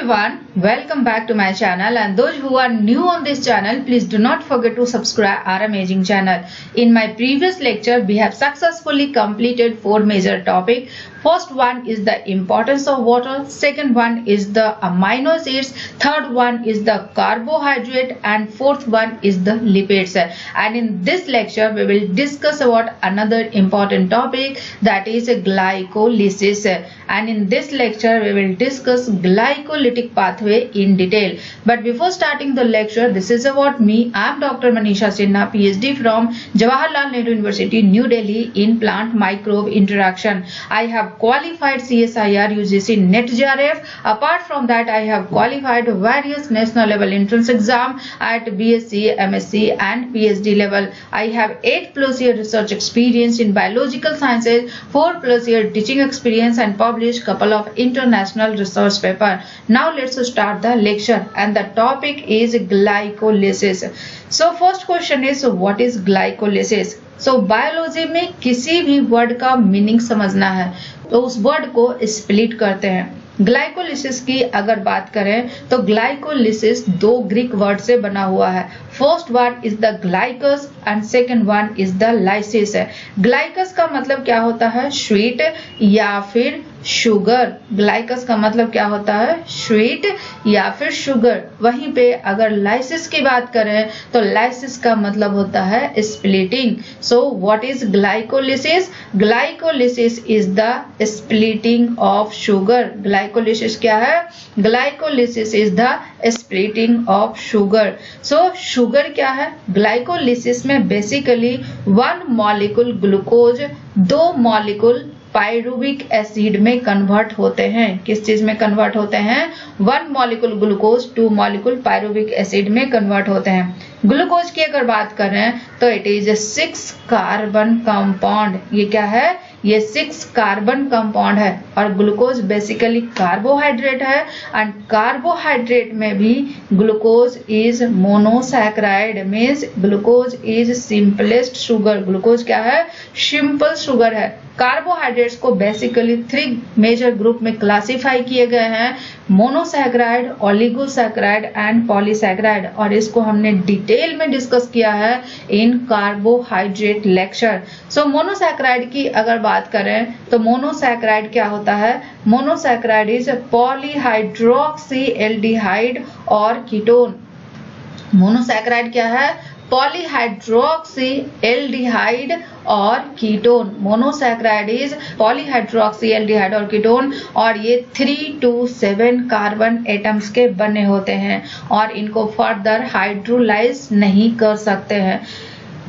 everyone, welcome back to my channel, and those who are new on this channel, please do not forget to subscribe our amazing channel. In my previous lecture, we have successfully completed 4 major topics. First one is the importance of water, second one is the amino acids, third one is the carbohydrate, and fourth one is the lipids. And in this lecture, we will discuss about another important topic, that is glycolysis. And in this lecture, we will discuss glycolytic pathway in detail. But before starting the lecture, this is about me. I am Dr. Manisha Sinha, PhD from Jawaharlal Nehru University, New Delhi, in plant microbe interaction. I have qualified CSIR UGC NET JRF. Apart from that, I have qualified various national level entrance exam at BSc, MSc and PhD level. I have 8+ year research experience in biological sciences, 4+ year teaching experience, and published couple of international research paper. Now let's start the lecture, and the topic is glycolysis. So first question is, what is glycolysis? So biology में किसी भी word का meaning समझना है तो उस word को split करते हैं. ग्लाइकोलिसिस की अगर बात करें तो ग्लाइकोलिसिस 2 ग्रीक वर्ड से बना हुआ है. First one is the glyco and second one is the lysis. Glyco का मतलब क्या होता है? स्वीट या फिर शुगर. ग्लाइकस का मतलब क्या होता है? स्वीट या फिर शुगर. वहीं पे अगर लाइसिस की बात करें तो लाइसिस का मतलब होता है splitting. So what is glycolysis? Glycolysis is the splitting of sugar. Glycolysis क्या है? Glycolysis is the splitting of sugar. So sugar क्या है? ग्लाइकोलिसिस में basically 1 molecule glucose 2 molecule pyruvic acid में कन्वर्ट होते हैं. किस चीज में कन्वर्ट होते हैं? 1 molecule glucose 2 molecule pyruvic acid में कन्वर्ट होते हैं. ग्लूकोज की अगर बात करें तो इट इज 6 कार्बन कंपाउंड. ये क्या है? ये 6 कार्बन कंपाउंड है. और ग्लूकोज बेसिकली कार्बोहाइड्रेट है, एंड कार्बोहाइड्रेट में भी glucose is monosaccharide. Means glucose is simplest sugar. Glucose क्या है? सिंपल शुगर है. कार्बोहाइड्रेट्स को बेसिकली 3 मेजर ग्रुप में क्लासिफाई किए गए हैं: मोनोसैकेराइड, ओलिगोसैकेराइड एंड पॉलीसैकेराइड. और इसको हमने डिटेल में डिस्कस किया है इन कार्बोहाइड्रेट लेक्चर. सो मोनोसैकेराइड की अगर बात करें तो मोनोसैकेराइड क्या होता है? मोनोसैकेराइड इज पॉलीहाइड्रोक्सी एल्डिहाइड और कीटोन. मोनोसैकेराइड क्या है? पॉलीहाइड्रोक्सी एल्डिहाइड और ketone. Monosaccharide is polyhydroxy aldehyde और कीटोन, और ये 3 to 7 कार्बन एटम्स के बने होते हैं और इनको फर्दर हाइड्रोलाइज नहीं कर सकते हैं.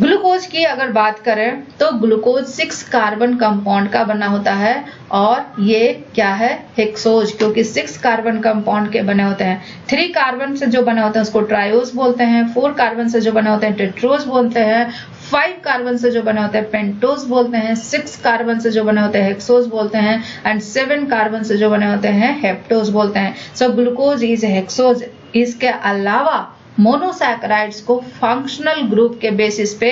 ग्लूकोज की अगर बात करें तो ग्लूकोज 6 कार्बन कंपाउंड का बना होता है, और ये क्या है? हेक्सोज, क्योंकि 6 कार्बन कंपाउंड के बने होते हैं. 3 कार्बन से जो बने होते हैं उसको ट्रायोज बोलते हैं, 4 कार्बन से जो बने होते हैं टेट्रोज बोलते हैं, 5 कार्बन से जो बने होते हैं पेंटोज बोलते हैं, 6 कार्बन से जो बने होते हैं हेक्सोज बोलते हैं, एंड 7 कार्बन से जो बने होते हैं हेप्टोज बोलते हैं. So glucose is hexose. इसके अलावा मोनोसैकेराइड्स को फंक्शनल ग्रुप के बेसिस पे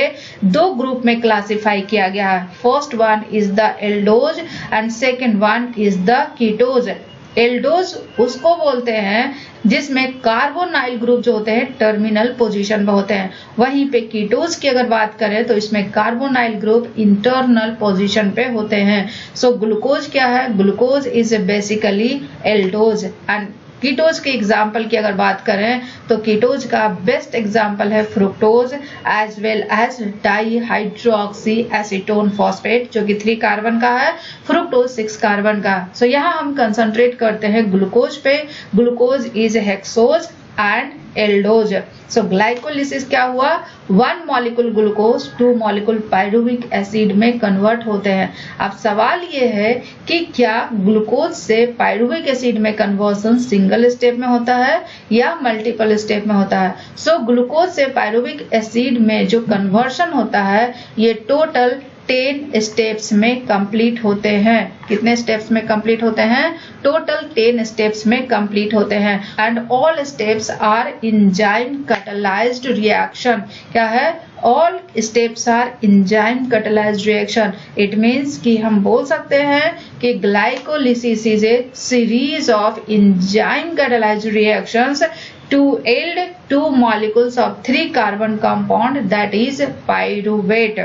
2 ग्रुप में क्लासिफाई किया गया है. First one is the aldose and second one is the ketose. Aldose उसको बोलते हैं जिसमें कार्बोनाइल ग्रुप जो होते हैं टर्मिनल पोजीशन पे होते हैं. वहीं पे कीटोज की अगर बात करें तो इसमें कार्बोनाइल ग्रुप इंटरनल पोजीशन पे होते हैं. सो ग्लूकोज क्या है? Glucose is basically aldose. And ketose के एग्जाम्पल की अगर बात करें तो कीटोज का बेस्ट एग्जाम्पल है fructose as well as dihydroxy acetone phosphate, जो कि 3 कार्बन का है, फ्रुक्टोज 6 कार्बन का. सो यहाँ हम कंसंट्रेट करते हैं ग्लूकोज पे. Glucose is hexose and aldose. So glycolysis क्या हुआ? 1 molecule glucose 2 molecule pyruvic acid में कन्वर्ट होते हैं. अब सवाल ये है कि क्या ग्लूकोज से पायरुविक एसिड में कन्वर्सन सिंगल स्टेप में होता है या मल्टीपल स्टेप में होता है? सो ग्लूकोज से पायरुविक एसिड में जो कन्वर्शन होता है ये टोटल 10 स्टेप्स में कंप्लीट होते हैं. कितने स्टेप्स में कंप्लीट होते हैं? टोटल 10 स्टेप्स में कंप्लीट होते हैं. And all steps are enzyme catalysed reaction. क्या है? All steps are enzyme catalysed reaction. It means कि हम बोल सकते हैं कि glycolysis is a series of enzyme catalysed reactions to yield 2 molecules of 3 carbon compound that is pyruvate।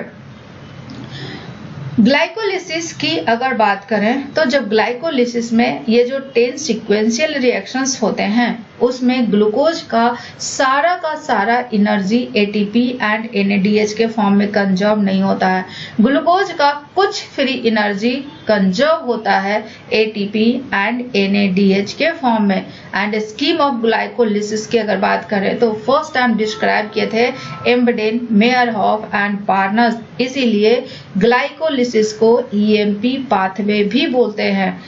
Glycolysis की अगर बात करें तो जब ग्लाइकोलिसिस में ये जो 10 सीक्वेंशियल रिएक्शंस होते हैं उसमें ग्लूकोज का सारा एनर्जी एटीपी एंड एनएडीएच के फॉर्म में कंजर्व नहीं होता है। ग्लूकोज का कुछ फ्री एनर्जी कंजर्व होता है एटीपी एंड एनएडीएच के फॉर्म में। एंड स्कीम ऑफ ग्लाइकोलिसिस की अगर बात करें तो फर्स्ट टाइम डिस्क्राइब किए थे एम्बडेन, मेयरहॉफ एंड पार्नस। इसीलिए ग्लाइकोलिसिस को ईएमपी पाथवे भी बोलते हैं।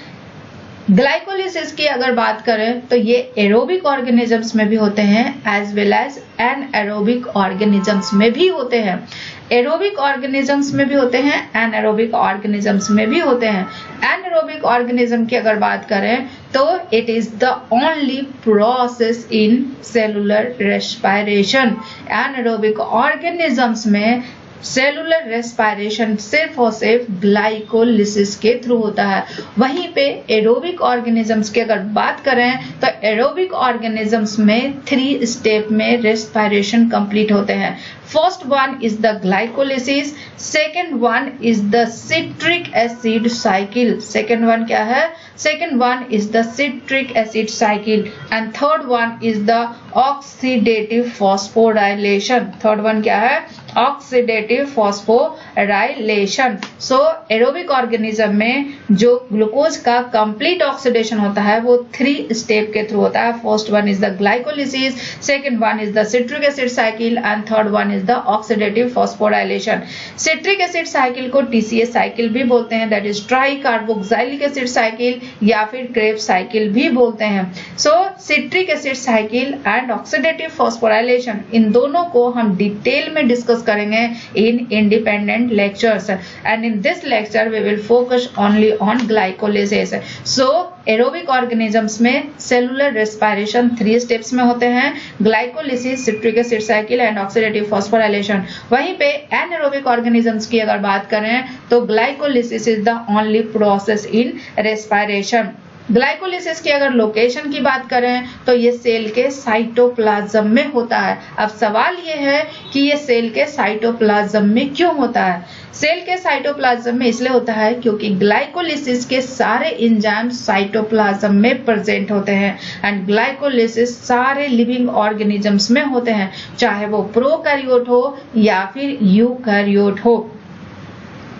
ग्लाइकोलिसिस की अगर बात करें तो ये एरोबिक ऑर्गेनिजम्स में भी होते हैं as well as anaerobic organisms में भी होते हैं। एरोबिक ऑर्गेनिजम्स में भी होते हैं, एनएरोबिक ऑर्गेनिजम्स में भी होते हैं। एनएरोबिक ऑर्गेनिज्म की अगर बात करें तो it is the only process in cellular respiration. Anaerobic organisms में सेलुलर रेस्पिरेशन सिर्फ और सिर्फ ग्लाइकोलिसिस के थ्रू होता है। वहीं पे एरोबिक ऑर्गेनिजम्स की अगर बात करें तो एरोबिक ऑर्गेनिजम्स में 3 स्टेप में रेस्पिरेशन कंप्लीट होते हैं। First one is the glycolysis, second one is the citric acid cycle. Second one क्या है? Second one is the citric acid cycle and third one is the oxidative phosphorylation. Third one क्या है? Oxidative phosphorylation. So aerobic organism में जो glucose का complete oxidation होता है वो 3 स्टेप के थ्रू होता है। First one is the glycolysis, second one is the citric acid cycle and third one is the oxidative phosphorylation. Citric acid cycle को टीसीएस साइकिल भी बोलते हैं, that is tricarboxylic acid cycle या फिर Krebs cycle भी बोलते हैं। So citric acid cycle and oxidative phosphorylation, इन दोनों को हम डिटेल में डिस्कस करेंगे in independent lectures and in this lecture we will focus only on glycolysis. So aerobic organisms में सेलुलर रेस्पिरेशन 3 स्टेप्स में होते हैं, glycolysis, citric acid cycle and oxidative phosphorylation. वहीं पे एनएरोबिक ऑर्गेनिजम्स की अगर बात करें तो glycolysis is the only process in respiration. Glycolysis की अगर लोकेशन की बात करें तो ये सेल के साइटोप्लाज्म में होता है। अब सवाल ये है कि ये सेल के साइटोप्लाज्म में क्यों होता है? सेल के साइटोप्लाज्म में इसलिए होता है क्योंकि ग्लाइकोलिसिस के सारे एंजाइम साइटोप्लाज्म में प्रेजेंट होते हैं एंड ग्लाइकोलिसिस सारे लिविंग ऑर्गेनिजम्स में होते हैं, चाहे वो प्रोकैरियोट हो या फिर यूकैरियोट हो।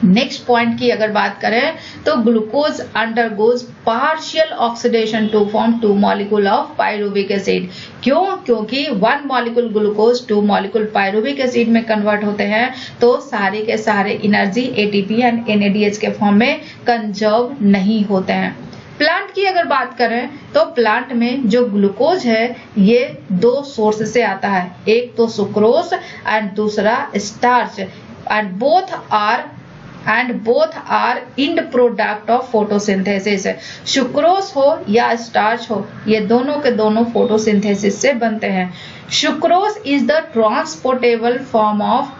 नेक्स्ट पॉइंट की अगर बात करें तो glucose undergoes partial oxidation to form 2 molecule of pyruvic acid. क्यों? क्योंकि 1 molecule glucose 2 molecule pyruvic acid में कन्वर्ट होते हैं तो सारे के सारे एनर्जी एटीपी एंड एनएडीएच के फॉर्म में कंजर्व नहीं होते हैं। प्लांट की अगर बात करें तो प्लांट में जो ग्लूकोज है ये 2 सोर्स से आता है, एक तो सुक्रोज एंड दूसरा starch and both are end product of photosynthesis. Sucrose हो या स्टार्च हो ये दोनों के दोनों फोटोसिंथेसिस से बनते हैं। Sucrose is the transportable form of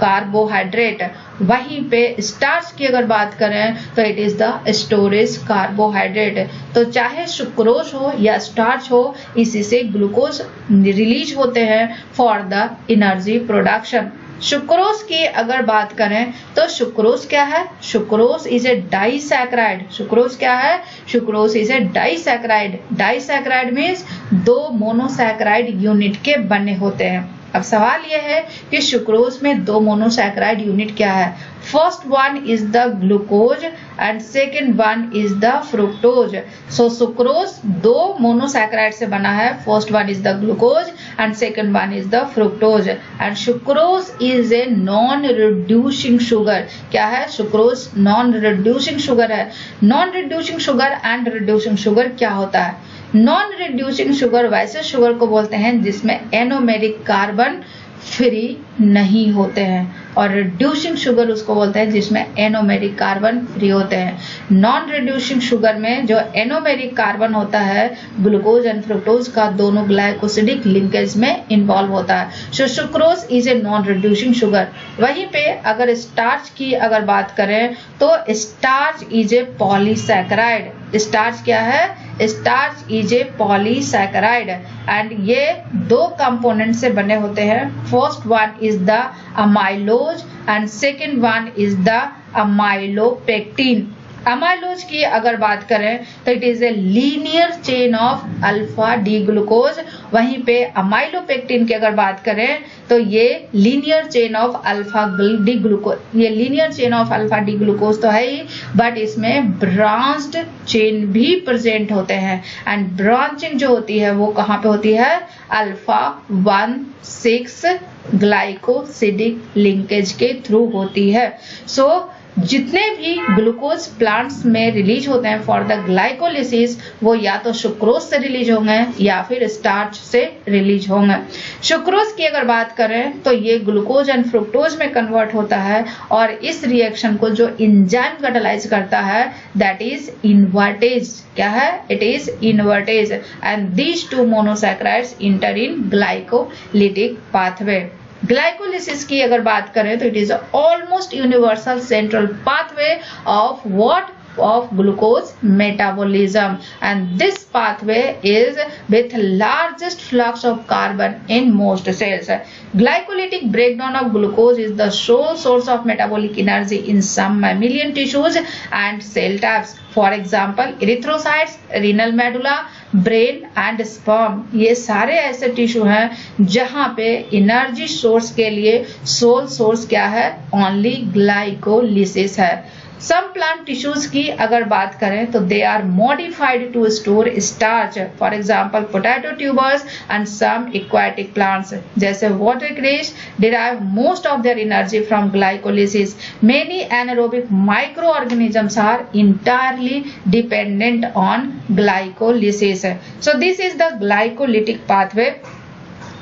carbohydrate. वहीं पे स्टार्च की अगर बात करें तो it is the storage carbohydrate. तो चाहे सुक्रोज हो या स्टार्च हो इसी से ग्लूकोज रिलीज होते हैं for the energy production. Sucrose की अगर बात करें तो सुक्रोज क्या है? Sucrose is A disaccharide. Sucrose क्या है? Sucrose is A disaccharide. Disaccharide means 2 monosaccharide unit के बने होते हैं। अब सवाल यह है कि सुक्रोज में 2 मोनोसैकराइड यूनिट क्या है? First one is the glucose and second one is the fructose. So sucrose 2 monosaccharide से बना है, first one is the glucose and second one is the fructose and sucrose is a non reducing sugar. क्या है? Sucrose non reducing sugar है। Non reducing sugar and reducing sugar क्या होता है? Non reducing sugar वैसे sugar को बोलते हैं जिसमें एनोमेरिक कार्बन फ्री नहीं होते हैं। और रिड्यूसिंग शुगर उसको बोलते हैं जिसमें एनोमेरिक कार्बन फ्री होते हैं। नॉन रिड्यूसिंग शुगर में जो एनोमेरिक कार्बन होता है ग्लूकोज एंड फ्रुक्टोज का दोनों ग्लाइकोसिडिक लिंकेज में इन्वॉल्व होता है। So sucrose is a non reducing sugar. वहीं पे अगर स्टार्च की अगर बात करें तो starch is a polysaccharide. Starch क्या है? Starch is a polysaccharide and ये दो कंपोनेंट से बने होते हैं। First one is the amylose and second one is the amylopectin. Amylose की अगर बात करें तो it is a linear chain of alpha D glucose. वहीं पे अमाइलोपेक्टिन की अगर बात करें तो ये linear chain of alpha D glucose. ये linear chain of alpha D glucose तो है ही, बट इसमें ब्रांच्ड चेन भी प्रेजेंट होते हैं एंड ब्रांचिंग जो होती है वो कहाँ पे होती है? अल्फा 1,6 ग्लाइकोसिडिक लिंकेज के थ्रू होती है। सो जितने भी ग्लूकोज प्लांट्स में रिलीज होते हैं फॉर द ग्लाइकोलिसिस वो या तो सुक्रोज से रिलीज होंगे या फिर स्टार्च से रिलीज होंगे। सुक्रोज की अगर बात करें तो ये ग्लूकोज एंड फ्रुक्टोज में कन्वर्ट होता है और इस रिएक्शन को जो एंजाइम कैटालाइज करता है दैट इज इन्वर्टेज। क्या है? It is invertase and these two monosaccharides inter in glycolytic pathway. Glycolysis की अगर बात करें तो it is almost universal central pathway of what? of glucose metabolism, and this pathway is with largest flux of carbon in most cells. Glycolytic breakdown of glucose is the sole source of metabolic energy in some mammalian tissues and cell types. For example, erythrocytes, renal medulla, brain and sperm, ये सारे ऐसे tissue हैं जहां पे energy source के लिए soul source क्या है? ओनली ग्लाइकोलिसिस है। सम प्लांट टिश्यूज की अगर बात करें तो they are modified to store starch. For example potato tubers and some aquatic plants जैसे water cress derive most of their energy from glycolysis. Many anaerobic microorganisms are entirely dependent on glycolysis. So this is the glycolytic pathway.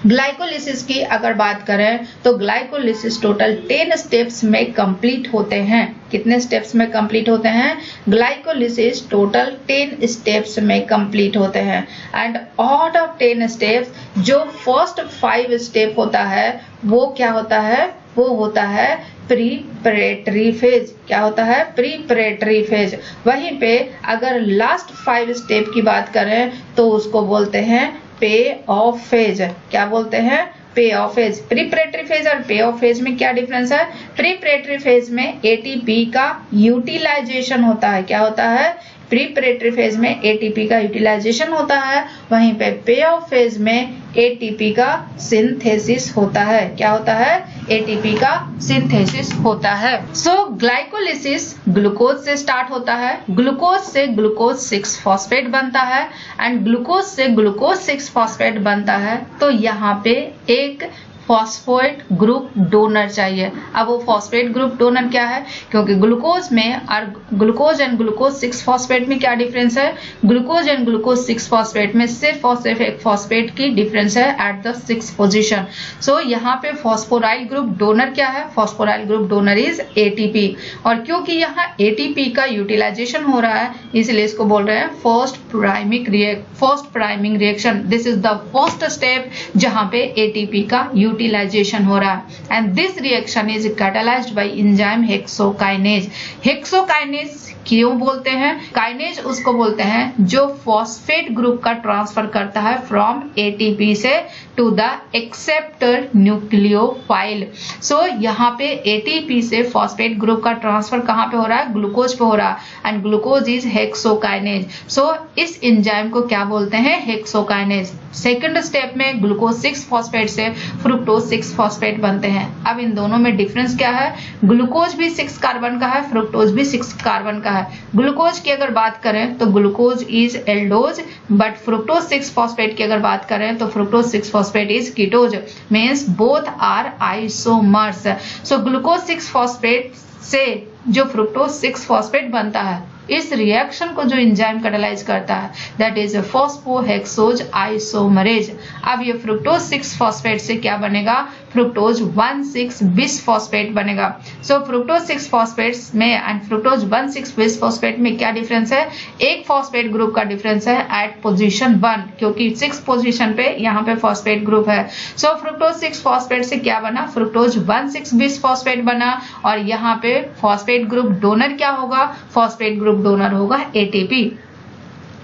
Glycolysis की अगर बात करें तो glycolysis total 10 steps में complete होते हैं। कितने स्टेप्स में कंप्लीट होते हैं? ग्लाइकोलिसिस टोटल 10 स्टेप्स में कंप्लीट होते हैं एंड आउट ऑफ 10 स्टेप्स जो फर्स्ट 5 स्टेप होता है वो क्या होता है? वो होता है प्रीपरेटरी फेज। क्या होता है? प्रीपरेटरी फेज। वहीं पे अगर लास्ट 5 स्टेप की बात करें तो उसको बोलते हैं पे ऑफ फेज। क्या बोलते हैं? पे ऑफ फेज। प्रीपरेटरी फेज और पे ऑफ फेज में क्या डिफरेंस है? प्रीपरेटरी फेज में एटीपी का यूटिलाइजेशन होता है। क्या होता है? प्रीपरेटरी फेज में एटीपी का यूटिलाइजेशन होता है, वहीं पे ऑफ फेज में एटीपी का सिंथेसिस होता है। क्या होता है? एटीपी का सिंथेसिस होता है। सो ग्लाइकोलिसिस ग्लूकोज से स्टार्ट होता है। ग्लूकोज से ग्लूकोज 6 फॉस्फेट बनता है एंड ग्लूकोज से ग्लूकोज 6 फॉस्फेट बनता है तो यहाँ पे एक फॉस्फेट ग्रुप डोनर चाहिए। अब वो फॉस्फेट ग्रुप डोनर क्या है? क्योंकि ग्लूकोज में और ग्लूकोज एंड ग्लूकोज 6 फॉस्फेट में क्या डिफरेंस है? ग्लूकोज एंड ग्लूकोज 6 फॉस्फेट में सिर्फ और सिर्फ एक फॉस्फेट की डिफरेंस है एट द 6th पोजीशन। सो यहाँ पे फॉस्फोराइल ग्रुप डोनर क्या है? Phosphoryl group donor is ATP. और क्योंकि यहाँ एटीपी का यूटिलाइजेशन हो रहा है इसलिए इसको बोल रहे हैं first priming reaction. This is the first step जहाँ पे एटीपी का यूटिलाइजेशन हो रहा है and this reaction is catalysed bye enzyme hexokinase. Hexokinase क्यों बोलते हैं? काइनेज उसको बोलते हैं जो फॉस्फेट ग्रुप का ट्रांसफर करता है फ्रॉम एटीपी से टू द एक्सेप्टर न्यूक्लियोफाइल। सो यहाँ पे एटीपी से फॉस्फेट ग्रुप का ट्रांसफर कहाँ पे हो रहा है? ग्लूकोज पे हो रहा है एंड ग्लूकोज इज हेक्सोकाइनेज। सो इस एंजाइम को क्या बोलते हैं? हेक्सोकाइनेज। सेकंड स्टेप में ग्लूकोज 6 फॉस्फेट से फ्रुक्टोज 6 फॉस्फेट बनते हैं। अब इन दोनों में डिफरेंस क्या है? ग्लूकोज भी 6 कार्बन का है, फ्रुक्टोज भी 6 कार्बन का है। ग्लूकोज की अगर बात करें तो glucose is aldose, but fructose 6 phosphate की अगर बात करें तो fructose 6 phosphate is ketose, means both are isomers. So glucose 6 phosphate से जो फ्रुक्टोज 6 फॉस्फेट बनता है इस रिएक्शन को जो एंजाइम कैटालाइज करता है दैट इज फॉस्फोहेक्सोज आइसोमरेज। अब ये फ्रुक्टोज 6 फॉस्फेट से क्या बनेगा? फ्रुक्टोज 1,6 बिसफॉस्फेट बनेगा। सो फ्रुक्टोज 6 फॉस्फेट्स में एंड फ्रुक्टोज 1,6 बिसफॉस्फेट में क्या डिफरेंस है? एक फॉस्फेट ग्रुप का डिफरेंस है एट पोजीशन 1, क्योंकि 6 पोजीशन पे यहाँ पे फॉस्फेट ग्रुप है। सो फ्रुक्टोज 6 फॉस्फेट से क्या बना? फ्रुक्टोज 1,6 बिसफॉस्फेट बना, और यहाँ पे फॉस्फेट ग्रुप डोनर क्या होगा? फॉस्फेट ग्रुप डोनर होगा एटीपी।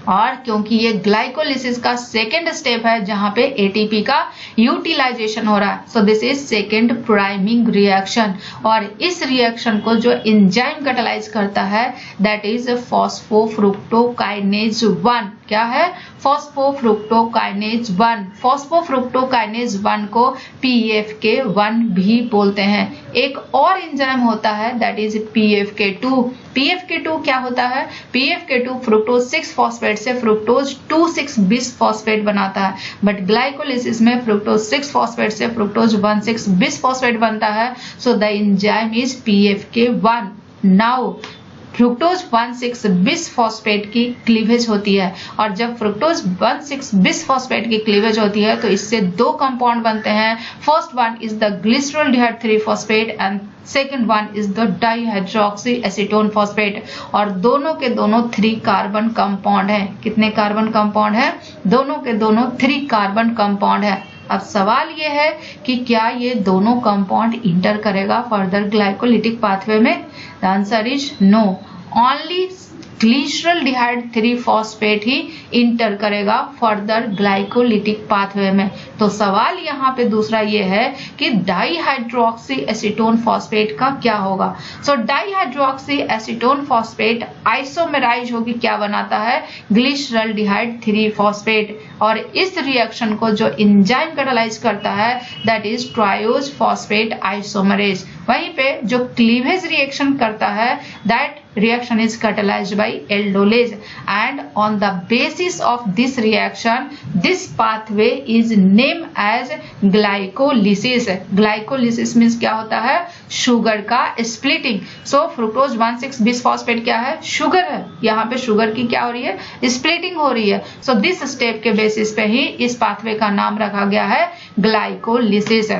और क्योंकि ये ग्लाइकोलिसिस का सेकेंड स्टेप है जहां पे एटीपी का यूटिलाइजेशन हो रहा है, so this is second priming reaction. और इस रिएक्शन को जो एंजाइम कैटालाइज करता है दैट इज फॉस्फोफ्रुक्टोकाइनेज 1। क्या है? फॉस्फोफ्रुक्टोकाइनेज 1। फॉस्फोफ्रुक्टोकाइनेज 1 को PFK1 भी बोलते हैं। एक और एंजाइम होता है दैट इज PFK2। PFK2 क्या होता है? PFK2 फ्रुक्टोज 6 फॉस्फेट से फ्रुक्टोज 2,6 बिसफॉस्फेट बनाता है, बट ग्लाइकोलिसिस में फ्रुक्टोज 6 फॉस्फेट से फ्रुक्टोज 1,6 बिसफॉस्फेट बनता है। So the enzyme is PFK1। Now fructose 1,6 bisphosphate की क्लीवेज होती है, और जब फ्रुक्टोज 1,6 बिसफॉस्फेट की क्लीवेज होती है तो इससे दो कंपाउंड बनते हैं। First one is the glyceraldehyde 3 phosphate and second one is the dihydroxy acetone phosphate, और दोनों के दोनों 3 कार्बन कंपाउंड है। कितने कार्बन कंपाउंड है? दोनों के दोनों 3 कार्बन कंपाउंड है। अब सवाल ये है कि क्या ये दोनों कंपाउंड इंटर करेगा फर्दर ग्लाइकोलिटिक पाथवे में? The answer is no. Only glyceraldehyde 3 phosphate ही इंटर करेगा फर्दर ग्लाइकोलिटिक पाथवे में। तो सवाल यहाँ पे दूसरा ये है कि डाइहाइड्रोक्सी एसीटोन फॉस्फेट का क्या होगा? सो डाइहाइड्रोक्सी एसीटोन फॉस्फेट आइसोमेराइज होगी, क्या बनाता है? Glyceraldehyde 3 phosphate. और इस रिएक्शन को जो एंजाइम कैटालाइज करता है that is triose phosphate isomerase. वहीं पे जो क्लीवेज रिएक्शन करता है that reaction is catalyzed by aldolase, and on the basis of this reaction this pathway is named as glycolysis. glycolysis means क्या होता है? शुगर का स्प्लिटिंग। सो फ्रुक्टोज 1,6 बिसफॉस्फेट क्या है? शुगर है। यहाँ पे शुगर की क्या हो रही है? स्प्लिटिंग हो रही है। सो दिस स्टेप के बेसिस पे ही इस पाथवे का नाम रखा गया है ग्लाइकोलिसिस।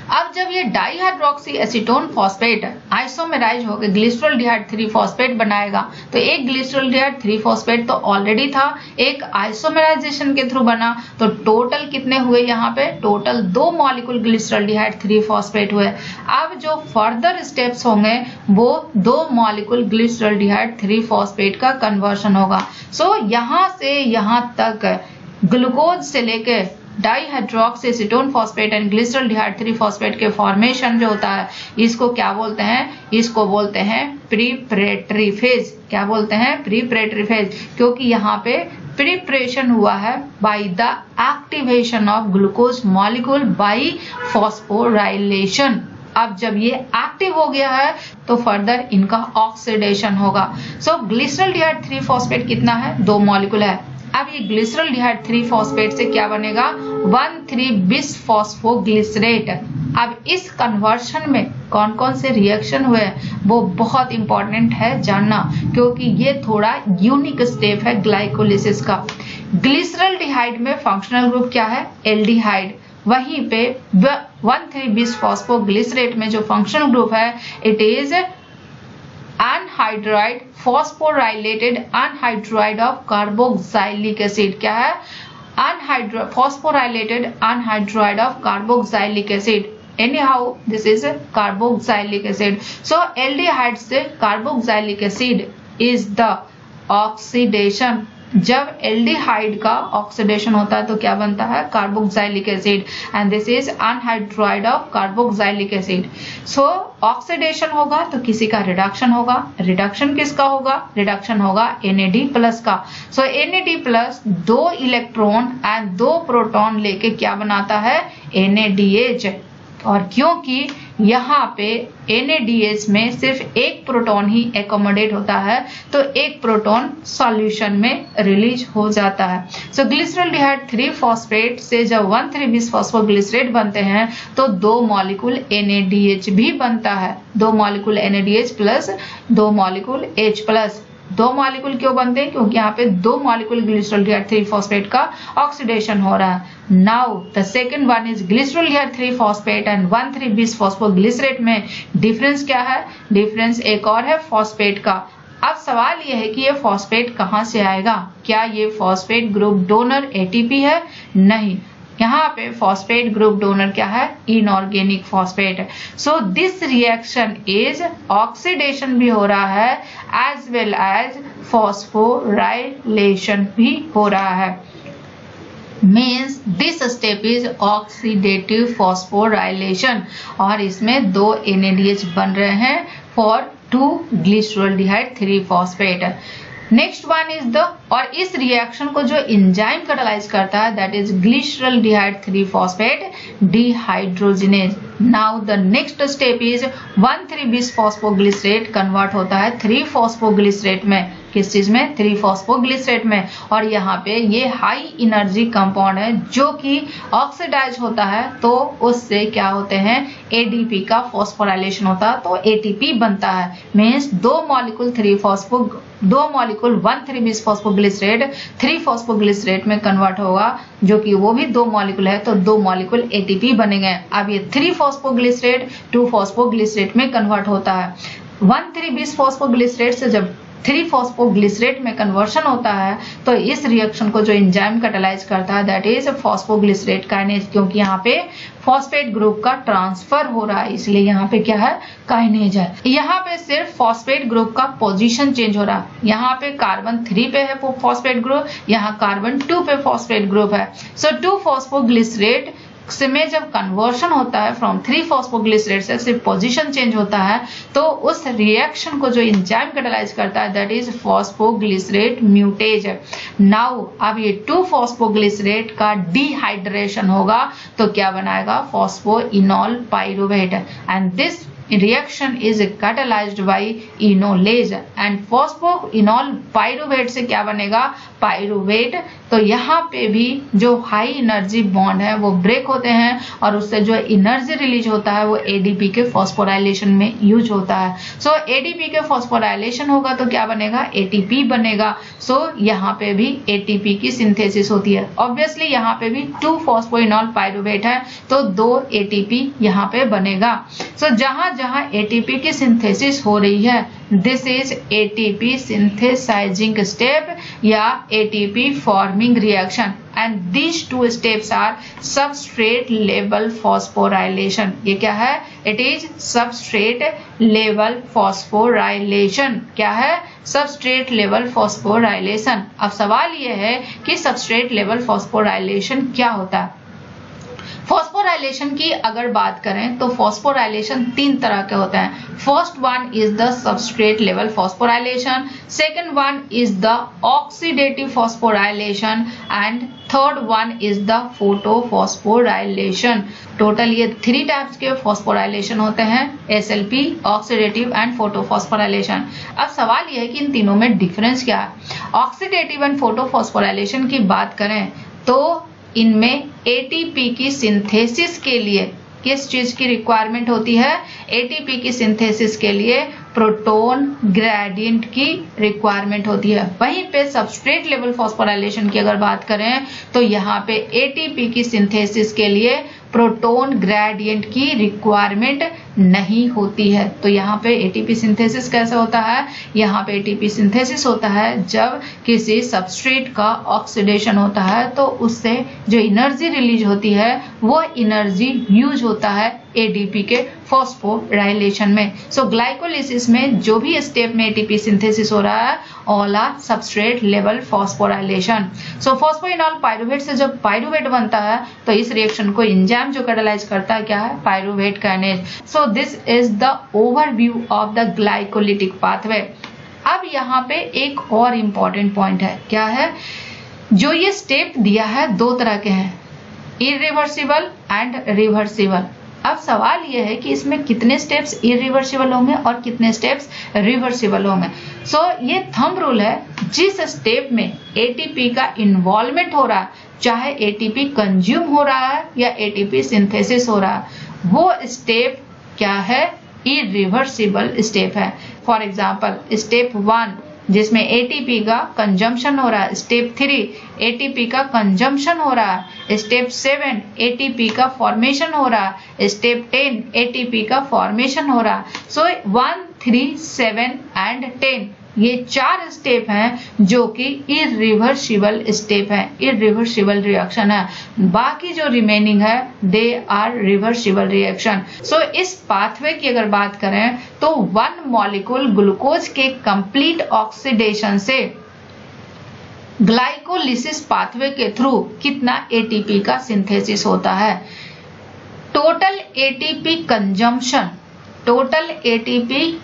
अब जब ये डाइहाइड्रोक्सी एसीटोन फॉस्फेट आइसोमेराइज होकर ग्लिसरॉल्डिहाइड 3 फॉस्फेट बनाएगा, तो एक ग्लिसरॉल्डिहाइड 3 फॉस्फेट तो ऑलरेडी था, एक आइसोमेराइजेशन के थ्रू बना, तो टोटल कितने हुए? यहाँ पे टोटल 2 मॉलिक्यूल ग्लिसरॉल्डिहाइड 3 फॉस्फेट हुए। अब जो फर्दर स्टेप्स होंगे वो 2 मॉलिक्यूल ग्लिसरॉल्डिहाइड 3 फॉस्फेट का कन्वर्शन होगा। सो यहाँ से यहाँ तक ग्लूकोज से लेके dihydroxy acetone phosphate and glyceraldehyde 3 phosphate के फॉर्मेशन जो होता है इसको क्या बोलते हैं? इसको बोलते हैं प्रीपरेटरी फेज। क्या बोलते हैं? प्रीपरेटरी फेज, क्योंकि यहाँ पे प्रिपरेशन हुआ है by the activation of glucose molecule by phosphorylation. अब जब ये एक्टिव हो गया है तो फर्दर इनका ऑक्सीडेशन होगा। सो ग्लिसरॉल्डिहाइड 3 फॉस्फेट कितना है? 2 मॉलिक्यूल है। अब ये ग्लिसरॉल्डिहाइड 3 फॉस्फेट से क्या बनेगा? 1,3 बिसफॉस्फोग्लिसरेट। अब इस कन्वर्शन में कौन कौन से रिएक्शन हुए वो बहुत इंपॉर्टेंट है जानना, क्योंकि ये थोड़ा यूनिक स्टेप है ग्लाइकोलिसिस का। ग्लिसरॉल्डिहाइड में फंक्शनल ग्रुप क्या है? एल्डिहाइड। वहीं पे 1,3 बिसफॉस्फोग्लिसरेट में जो फंक्शनल ग्रुप है it is anhydride phosphorylated anhydride of carboxylic acid. क्या है? Phosphorylated anhydride of carboxylic acid. anyhow this is carboxylic acid. So aldehyde से carboxylic acid is the oxidation. जब एल्डिहाइड का ऑक्सीडेशन होता है तो क्या बनता है? Carboxylic acid, and this is anhydride of carboxylic acid. So oxidation होगा तो किसी का रिडक्शन होगा। रिडक्शन किसका होगा? रिडक्शन होगा NAD+ का। सो NAD+ 2 इलेक्ट्रॉन एंड 2 प्रोटॉन लेके क्या बनाता है? NADH। और क्योंकि यहाँ पे NADH में सिर्फ एक प्रोटॉन ही एकोमोडेट होता है तो एक प्रोटॉन सॉल्यूशन में रिलीज हो जाता है। सो ग्लिसरॉल्डिहाइड 3 फॉस्फेट से जब 1,3 बिसफॉस्फोग्लिसरेट बनते हैं तो 2 मॉलिक्यूल NADH भी बनता है। 2 molecule NADH plus 2 molecule H+। दो मॉलिक्यूल क्यों बनते हैं? क्योंकि यहाँ पे दो मॉलिक्यूल ग्लिसरॉल्डिहाइड 3 फॉस्फेट का ऑक्सीडेशन हो रहा है। Now the second one is glyceraldehyde 3 phosphate and 1,3-bis phosphoglycerate में डिफरेंस क्या है? डिफरेंस एक और है फॉस्फेट का। अब सवाल यह है कि ये फॉस्फेट कहाँ से आएगा? क्या ये फॉस्फेट ग्रुप डोनर एटीपी है? नहीं, यहाँ पे फॉस्फेट ग्रुप डोनर क्या है? इनऑर्गेनिक फॉस्फेट है। So this reaction is oxidation भी हो रहा है एज वेल एज फॉस्फोराइलेशन भी हो रहा है। Means this step is oxidative phosphorylation और इसमें दो NADH बन रहे हैं for 2 glyceraldehyde 3 phosphate. Next one is the, और इस रिएक्शन को जो एंजाइम कैटालाइज करता है that is glyceraldehyde 3 phosphate dehydrogenase. Now the next step is 1,3-bis phosphoglycerate convert होता है 3 फॉस्फोग्लिसरेट में। किस चीज में? 3 फॉस्फोग्लिसरेट में। और यहाँ पे ये हाई एनर्जी कंपाउंड है जो कि ऑक्सीडाइज होता है तो उससे क्या होते हैं? ADP का फॉस्फोराइलेशन होता है तो ATP बनता है। मीन्स दो मॉलिक्यूल 1,3-bis फॉस्फोग्लिसरेट 3 फॉस्फोग्लिसरेट में कन्वर्ट होगा जो कि वो भी दो मॉलिक्यूल है तो दो मॉलिक्यूल ATP बनेंगे। अब ये 3 फॉस्फोग्लिसरेट 2 फॉस्फोग्लिसरेट में कन्वर्ट होता है। 1,3-bis फॉस्फोग्लिसरेट से जब 3 फॉस्फोग्लिसरेट में कन्वर्शन होता है तो इस रिएक्शन को जो एंजाइम कैटालाइज करता है दैट इज फॉस्फोग्लिसरेट काइनेज, क्योंकि यहाँ पे फॉस्फेट ग्रुप का ट्रांसफर हो रहा है इसलिए यहाँ पे क्या है? काइनेज है। यहाँ पे सिर्फ फॉस्फेट ग्रुप का पोजीशन चेंज हो रहा है। यहाँ पे कार्बन 3 पे है फॉस्फेट ग्रुप, यहाँ कार्बन 2 पे फॉस्फेट ग्रुप है। सो 2 फॉस्फोग्लिसरेट से में जब कन्वर्शन होता है फ्रॉम 3 फॉस्फोग्लिसरेट से सिर्फ पोजीशन चेंज होता है तो उस रिएक्शन को जो एंजाइम कैटालाइज करता है दैट इज फॉस्फोग्लिसरेट म्यूटेज। नाउ अब ये 2 फॉस्फोग्लिसरेट का डिहाइड्रेशन होगा तो क्या बनाएगा? Phosphoenol pyruvate and this reaction is catalyzed by enolase and phosphoenol pyruvate से क्या बनेगा? पाइरुवेट। तो यहाँ पे भी जो हाई एनर्जी बॉन्ड है वो ब्रेक होते हैं और उससे जो एनर्जी रिलीज होता है वो ADP के फॉस्फोराइलेशन में यूज होता है। सो ADP के फॉस्फोराइलेशन होगा तो क्या बनेगा? ATP बनेगा। सो यहाँ पे भी ATP की सिंथेसिस होती है। ऑब्वियसली यहाँ पे भी 2 फॉस्फोइनॉल पाइरुवेट है तो 2 ATP यहाँ पे बनेगा। सो जहाँ जहाँ ATP की सिंथेसिस हो रही है this is ATP synthesizing step या ATP forming reaction and these two steps are substrate level phosphorylation। ये क्या है? It is substrate level phosphorylation। क्या है? substrate level phosphorylation। अब सवाल ये है कि substrate level phosphorylation क्या होता है? फॉस्फोराइलेशन की अगर बात करें तो फॉस्फोराइलेशन 3 तरह के होते हैं। First one is the substrate level phosphorylation, second one is the oxidative phosphorylation and third one is the photophosphorylation. Total ये 3 टाइप्स के फॉस्फोराइलेशन होते हैं, SLP, ऑक्सीडेटिव एंड फोटोफॉस्फोराइलेशन। अब सवाल यह है कि इन तीनों में डिफरेंस क्या है। ऑक्सीडेटिव एंड फोटोफॉस्फोराइलेशन की बात करें तो इनमें ATP की सिंथेसिस के लिए किस चीज की रिक्वायरमेंट होती है? ATP की सिंथेसिस के लिए प्रोटॉन ग्रेडियंट की रिक्वायरमेंट होती है। वहीं पे सबस्ट्रेट लेवल फॉस्फोराइलेशन की अगर बात करें तो यहाँ पे ATP की सिंथेसिस के लिए प्रोटॉन ग्रेडियंट की रिक्वायरमेंट नहीं होती है। तो यहाँ पे ATP सिंथेसिस कैसे होता है? यहाँ पे ATP सिंथेसिस होता है जब किसी सबस्ट्रेट का ऑक्सीडेशन होता है तो उससे जो एनर्जी रिलीज होती है वो एनर्जी यूज होता है ADP के फॉस्फोराइलेशन में। सो ग्लाइकोलिसिस में जो भी स्टेप में ATP सिंथेसिस हो रहा है all are substrate level phosphorylation. So phosphoenol pyruvate से जब पाइरुवेट बनता है तो इस रिएक्शन को एंजाइम जो कैटालाइज करता है क्या है? Pyruvate kinase. So this is the overview of the glycolytic pathway. अब यहाँ पे एक और इम्पॉर्टेंट पॉइंट है, क्या है? जो ये स्टेप दिया है 2 तरह के हैं, इरिवर्सिबल एंड रिवर्सिबल। अब सवाल यह है कि इसमें कितने स्टेप्स इरिवर्सिबल होंगे और कितने स्टेप्स रिवर्सिबल होंगे। सो ये थंब रूल है, जिस स्टेप में ATP का इन्वॉल्वमेंट हो रहा है, चाहे ATP कंज्यूम हो रहा है या ATP सिंथेसिस हो रहा है, वो स्टेप क्या है? इरिवर्सिबल स्टेप है। फॉर एग्जाम्पल स्टेप 1 जिसमें एटीपी का कंजम्पशन हो रहा है। स्टेप 3 एटीपी का कंजम्पशन हो रहा है। स्टेप 7 एटीपी का फॉर्मेशन हो रहा है। स्टेप 10 एटीपी का फॉर्मेशन हो रहा है। सो 1, 3, 7 एंड 10 ये 4 स्टेप हैं जो कि इरिवर्सिबल स्टेप हैं, इरिवर्सिबल रिएक्शन है। बाकी जो रिमेनिंग है दे आर रिवर्सिबल रिएक्शन। सो इस पाथवे की अगर बात करें तो 1 मॉलिक्यूल ग्लूकोज के कंप्लीट ऑक्सीडेशन से ग्लाइकोलिसिस पाथवे के थ्रू कितना एटीपी का सिंथेसिस होता है। टोटल एटीपी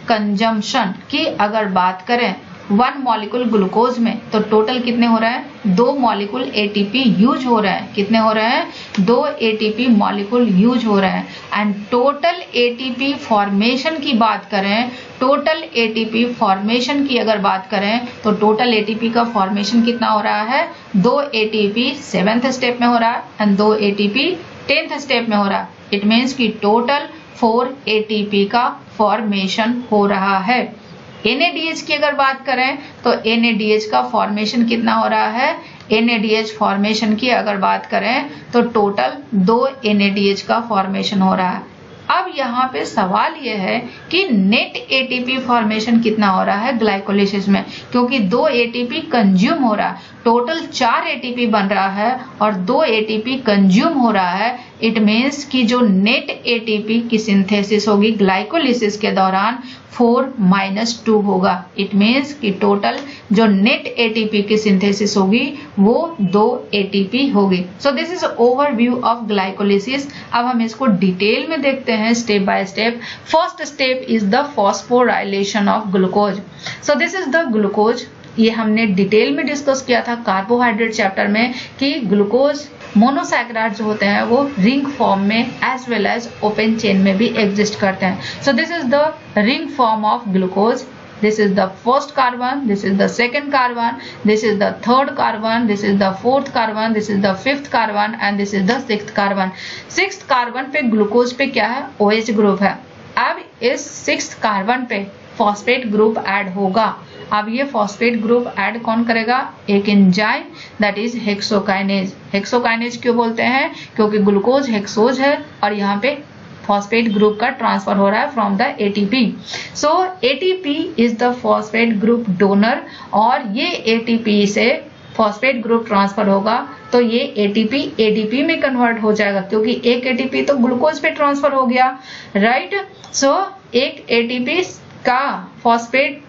कंजम्पशन की अगर बात करें 1 मॉलिक्यूल ग्लूकोज में तो टोटल कितने हो रहे हैं, 2 मॉलिक्यूल एटीपी यूज हो रहे हैं। कितने हो रहे हैं, 2 एटीपी मॉलिक्यूल यूज हो रहे हैं। एंड टोटल एटीपी फॉर्मेशन की बात करें, टोटल एटीपी फॉर्मेशन की अगर बात करें तो टोटल एटीपी का फॉर्मेशन कितना हो रहा है, 2 एटीपी 7th स्टेप में हो रहा है एंड 2 एटीपी 10th स्टेप में हो रहा है। इट मीन्स कि टोटल 4 एटीपी का फॉर्मेशन हो रहा है। NADH की अगर बात करें तो NADH का फॉर्मेशन कितना हो रहा है, NADH फॉर्मेशन की अगर बात करें तो टोटल 2 NADH का फॉर्मेशन हो रहा है। अब यहाँ पे सवाल यह है कि नेट एटीपी फॉर्मेशन कितना हो रहा है ग्लाइकोलिसिस में, क्योंकि 2 एटीपी कंज्यूम हो रहा है। टोटल 4 एटीपी बन रहा है और 2 एटीपी कंज्यूम हो रहा है। इट मीन्स कि जो नेट एटीपी की सिंथेसिस होगी ग्लाइकोलिसिस के दौरान 4-2 होगा। इट मीन्स कि टोटल जो नेट एटीपी की सिंथेसिस होगी वो 2 एटीपी होगी। सो this is overview of glycolysis. अब हम इसको डिटेल में देखते हैं step by step. First step is the phosphorylation of glucose. So this is the glucose. ये हमने डिटेल में डिस्कस किया था कार्बोहाइड्रेट चैप्टर में कि ग्लूकोज मोनोसैकेराइड जो होते हैं वो रिंग फॉर्म में as well as open chain में भी एग्जिस्ट करते हैं। So this is the ring form of glucose. This is the first carbon, this is the second carbon, this is the third carbon, this is the fourth carbon, this is the fifth carbon and this is the sixth carbon. Sixth carbon पे glucose पे क्या है, OH group है। अब इस sixth carbon पे phosphate group add होगा। अब ये फॉस्फेट ग्रुप ऐड कौन करेगा, एक enzyme that is hexokinase. Hexokinase क्यों बोलते हैं, क्योंकि ग्लूकोज हेक्सोज है और यहाँ पे फॉस्फेट ग्रुप का ट्रांसफर हो रहा है from the ATP. So ATP is the phosphate group donor और ये एटीपी से फॉस्फेट ग्रुप ट्रांसफर होगा तो ये एटीपी एडीपी में कन्वर्ट हो जाएगा, क्योंकि एक एटीपी तो ग्लूकोज पे ट्रांसफर हो गया, राइट। सो एक एटीपी का फॉस्फेट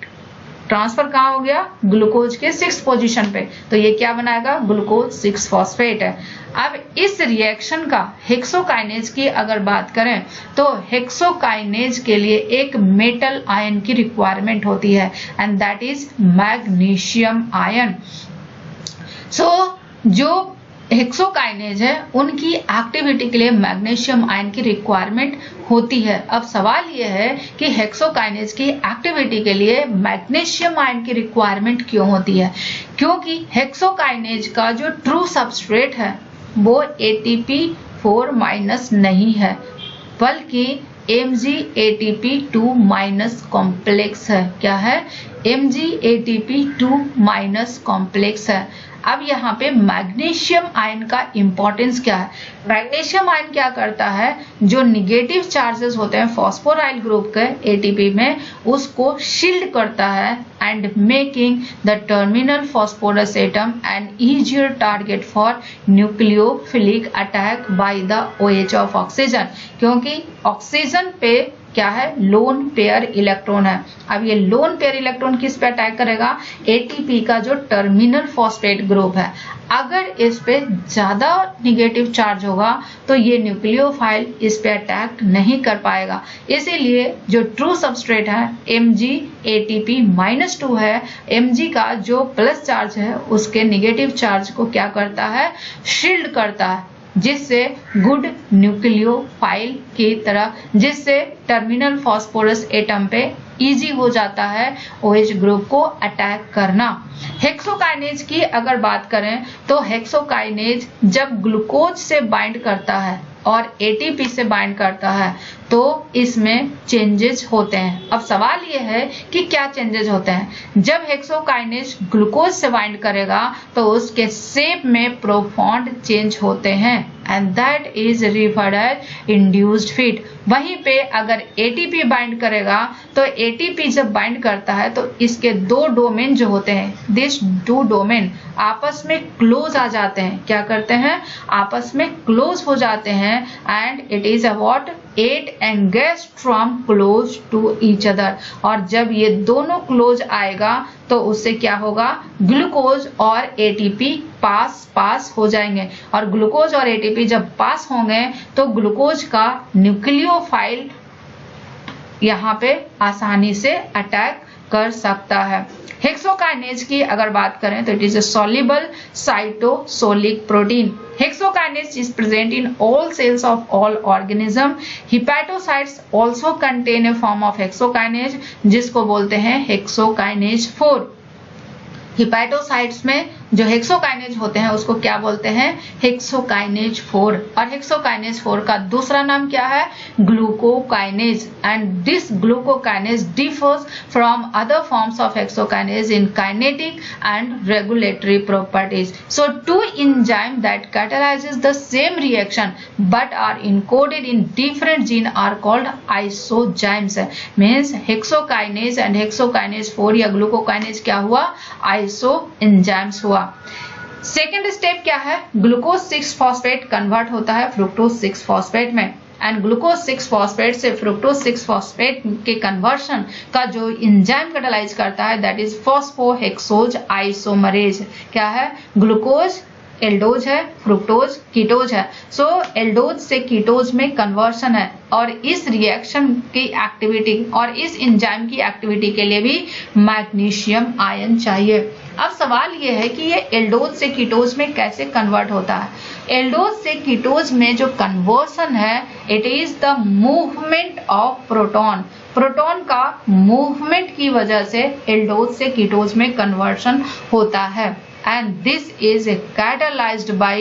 ट्रांसफर कहाँ हो गया, ग्लूकोज के 6th पोजीशन पे, तो ये क्या बनाएगा, ग्लूकोज 6 फॉस्फेट है। अब इस रिएक्शन का हेक्सोकाइनेज की अगर बात करें तो हेक्सोकाइनेज के लिए एक मेटल आयन की रिक्वायरमेंट होती है and that is magnesium ion. So जो हेक्सोकाइनेज है उनकी एक्टिविटी के लिए मैग्नीशियम आयन की रिक्वायरमेंट होती है। अब सवाल यह है कि हेक्सोकाइनेज की एक्टिविटी के लिए मैग्नीशियम आयन की रिक्वायरमेंट क्यों होती है, क्योंकि हेक्सोकाइनेज का जो ट्रू सबस्ट्रेट है वो ATP4- नहीं है बल्कि MgATP2- कॉम्प्लेक्स है। क्या है, MgATP2- कॉम्प्लेक्स है। अब यहाँ पे मैग्नीशियम आयन का इंपॉर्टेंस क्या है, मैग्नीशियम आयन क्या करता है, जो निगेटिव चार्जेस होते हैं फॉस्फोराइल ग्रुप के एटीपी में उसको शील्ड करता है and making the terminal phosphorus atom N easier target for nucleophilic attack by the OH of oxygen, क्योंकि ऑक्सीजन पे क्या है, लोन पेयर इलेक्ट्रॉन है। अब ये लोन पेयर इलेक्ट्रॉन किस पे अटैक करेगा, एटीपी का जो टर्मिनल फॉस्फेट ग्रुप है। अगर इस पे ज्यादा निगेटिव चार्ज होगा तो ये न्यूक्लियोफाइल इस पे अटैक नहीं कर पाएगा। इसीलिए जो ट्रू सबस्ट्रेट है MgATP-2 है, Mg का जो प्लस चार्ज है उसके निगेटिव चार्ज को क्या करता है, शील्ड करता है, जिससे गुड न्यूक्लियोफाइल की तरह, जिससे टर्मिनल फॉस्फोरस एटम पे इजी हो जाता है OH ग्रुप को अटैक करना। हेक्सोकाइनेज की अगर बात करें तो हेक्सोकाइनेज जब ग्लूकोज से बाइंड करता है और ATP से बाइंड करता है तो इसमें चेंजेस होते हैं। अब सवाल ये है कि क्या चेंजेस होते हैं। जब हेक्सोकाइनेज ग्लूकोज से बाइंड करेगा तो उसके शेप में प्रोफाउंड चेंज होते हैं and that is referred as induced fit. वहीं पे अगर एटीपी बाइंड करेगा तो एटीपी जब बाइंड करता है तो इसके दो डोमेन जो होते हैं, दिस टू डोमेन आपस में क्लोज आ जाते हैं। क्या करते हैं? आपस में क्लोज हो जाते हैं and it is about 8 angstrom close to each other. और जब ये दोनों क्लोज आएगा तो उससे क्या होगा? ग्लूकोज और एटीपी पास हो जाएंगे और ग्लूकोज और एटीपी जब पास होंगे तो ग्लूकोज का न्यूक्लियोफाइल यहाँ पे आसानी से अटैक कर सकता है। हेक्सोकाइनेज की अगर बात करें तो it is a soluble cytosolic protein. Hexokinase is present in all cells of all organism. Hepatocytes also contain a form of hexokinase जिसको बोलते हैं hexokinase 4. हिपैटोसाइट्स में जो हेक्सोकाइनेज होते हैं उसको क्या बोलते हैं? हेक्सोकाइनेज 4। और हेक्सोकाइनेज 4 का दूसरा नाम क्या है? Glucokinase. And this glucokinase differs from other forms of hexokinase in kinetic and regulatory properties. So two enzyme that catalyzes the same reaction but are encoded in different gene are called isozymes. Means hexokinase and hexokinase 4 या glucokinase क्या हुआ? Iso enzymes हुआ। Second step क्या है? Glucose 6 phosphate convert होता है fructose 6 phosphate में and glucose 6 phosphate से फ्रुक्टोज 6 फॉस्फेट के कन्वर्शन का जो एंजाइम कैटालाइज करता है दैट इज फॉस्फोहेक्सोज आइसोमरेज। क्या है? ग्लूकोज एल्डोज है, फ्रुक्टोज कीटोज है। सो एल्डोज से कीटोज में कन्वर्शन है और इस रिएक्शन की एक्टिविटी और इस एंजाइम की एक्टिविटी के लिए भी मैग्नीशियम आयन चाहिए। अब सवाल ये है कि ये एल्डोज से कीटोज में कैसे कन्वर्ट होता है? एल्डोज से कीटोज में जो कन्वर्सन है it is the movement of proton. Proton का मूवमेंट की वजह से एल्डोज से कीटोज में कन्वर्शन होता है and this is catalyzed by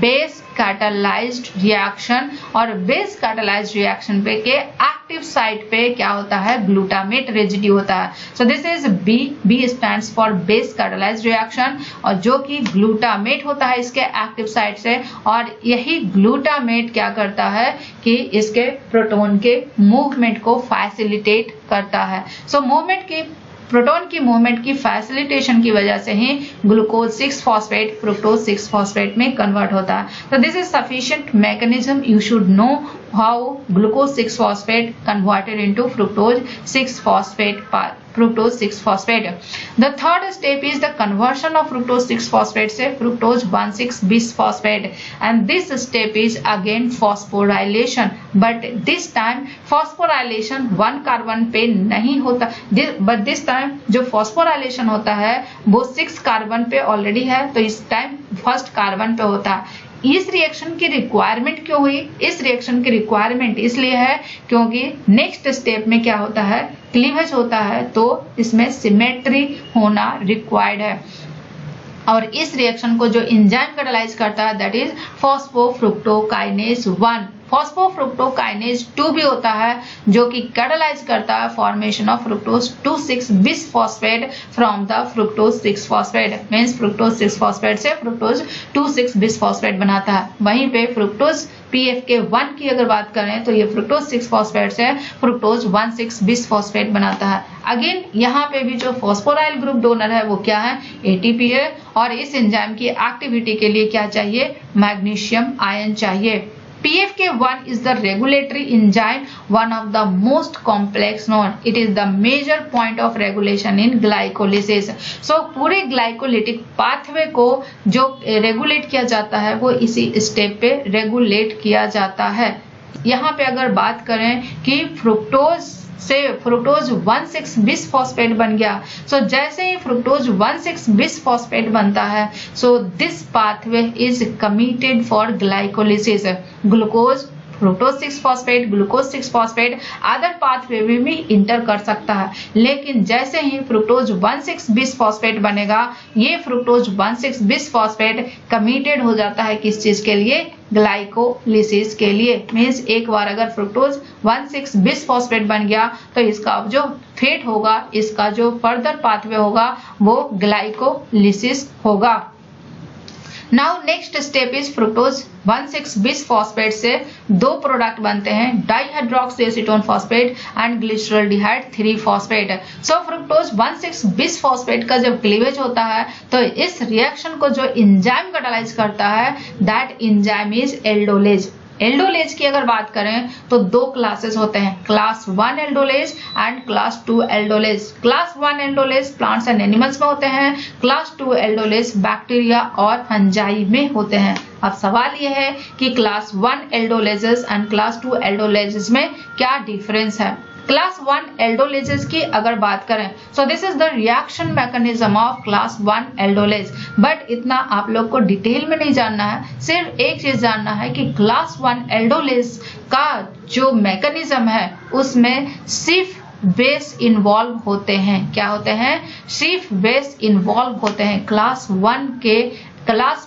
base catalyzed reaction और base catalyzed reaction पे के एक्टिव साइट पे क्या होता है? ग्लूटामेट रेजिड्यू होता है। so this is B stands for base catalyzed reaction और जो कि ग्लूटामेट होता है इसके एक्टिव साइट से और यही ग्लूटामेट क्या करता है कि इसके प्रोटॉन के मूवमेंट को फैसिलिटेट करता है। so मूवमेंट की प्रोटॉन की मूवमेंट की फैसिलिटेशन की वजह से ही ग्लूकोज 6 फॉस्फेट फ्रुक्टोज 6 फॉस्फेट में कन्वर्ट होता है। तो this is sufficient mechanism you should know how glucose 6 phosphate converted into fructose 6 phosphate fructose 6 phosphate. The third step is the conversion of fructose 6 phosphate से fructose 1,6 bisphosphate and this step is again phosphorylation but this time phosphorylation 1 carbon पे नहीं होता but this time जो phosphorylation होता है वो 6 carbon पे already है तो इस टाइम फर्स्ट कार्बन पे होता है। इस रिएक्शन की रिक्वायरमेंट क्यों हुई? इस रिएक्शन की रिक्वायरमेंट इसलिए है क्योंकि नेक्स्ट स्टेप में क्या होता है? क्लीवेज होता है तो इसमें सिमेट्री होना रिक्वायर्ड है और इस रिएक्शन को जो एंजाइम कैटालाइज करता है दैट इज फॉस्फोफ्रुक्टोकाइनेज 1। फॉस्फोफ्रुक्टोकाइनेज 2 भी होता है जो कि कैटालाइज करता है formation of fructose 2,6 bisphosphate from the fructose 6 phosphate. Means fructose 6 phosphate से फ्रुक्टोज 2,6 बिसफॉस्फेट बनाता है। वहीं पे फ्रुक्टोज PFK1 की अगर बात करें तो ये फ्रुक्टोज 6 फॉस्फेट से फ्रुक्टोज 1,6 बिसफॉस्फेट बनाता है। अगेन यहाँ पे भी जो फॉस्फोराइल ग्रुप डोनर है वो क्या है? ATP है और इस एंजाइम की एक्टिविटी के लिए क्या चाहिए? मैग्नीशियम आयन चाहिए। PFK1 is the regulatory enzyme, one of the most complex known. It is the major point of regulation in glycolysis. So पूरे ग्लाइकोलिटिक पाथवे को जो रेगुलेट किया जाता है वो इसी स्टेप पे रेगुलेट किया जाता है। यहाँ पे अगर बात करें कि फ्रुक्टोज से फ्रुक्टोज 1,6 बिसफॉस्फेट बन गया। सो जैसे ही फ्रुक्टोज 1,6 बिसफॉस्फेट बनता है so this pathway is committed for glycolysis. Glucose fructose 6 phosphate, glucose 6 phosphate other pathway में भी इंटर कर सकता है। लेकिन जैसे ही फ्रुक्टोज 1,6 बिस फॉस्फेट बनेगा, ये फ्रुक्टोज 1,6 बिस फॉस्फेट कमिटेड हो जाता है किस चीज के लिए? ग्लाइकोलिसिस के लिए। मीन्स एक बार अगर फ्रुक्टोज 1,6 बिस फॉस्फेट बन गया तो इसका जो फेट होगा, इसका जो फर्दर पाथवे होगा वो ग्लाइकोलिसिस होगा। Now next step is fructose 1,6 bis phosphate से दो प्रोडक्ट बनते हैं, dihydroxy acetone phosphate and glyceraldehyde 3 phosphate. So fructose 1,6 bis phosphate का जब क्लीवेज होता है तो इस रिएक्शन को जो एंजाइम कैटालाइज करता है that enzyme is aldolase. Aldolase की अगर बात करें तो दो क्लासेस होते हैं, class 1 aldolase and class 2 aldolase. Class 1 aldolase plants and animals में होते हैं, क्लास 2 एल्डोलेज बैक्टीरिया और फंजाई में होते हैं। अब सवाल यह है कि क्लास 1 एल्डोलेजेस एंड क्लास 2 एल्डोलेजेस में क्या डिफरेंस है? क्लास 1 एल्डोलेजेस की अगर बात करें, सो this is the reaction mechanism of class 1 aldolase. But इतना आप लोग को डिटेल में नहीं जानना है, सिर्फ एक चीज जानना है कि क्लास 1 एल्डोलेज का जो मैकेनिज्म है उसमें सिर्फ बेस इन्वॉल्व होते हैं। क्या होते हैं? सिर्फ बेस इन्वॉल्व होते हैं क्लास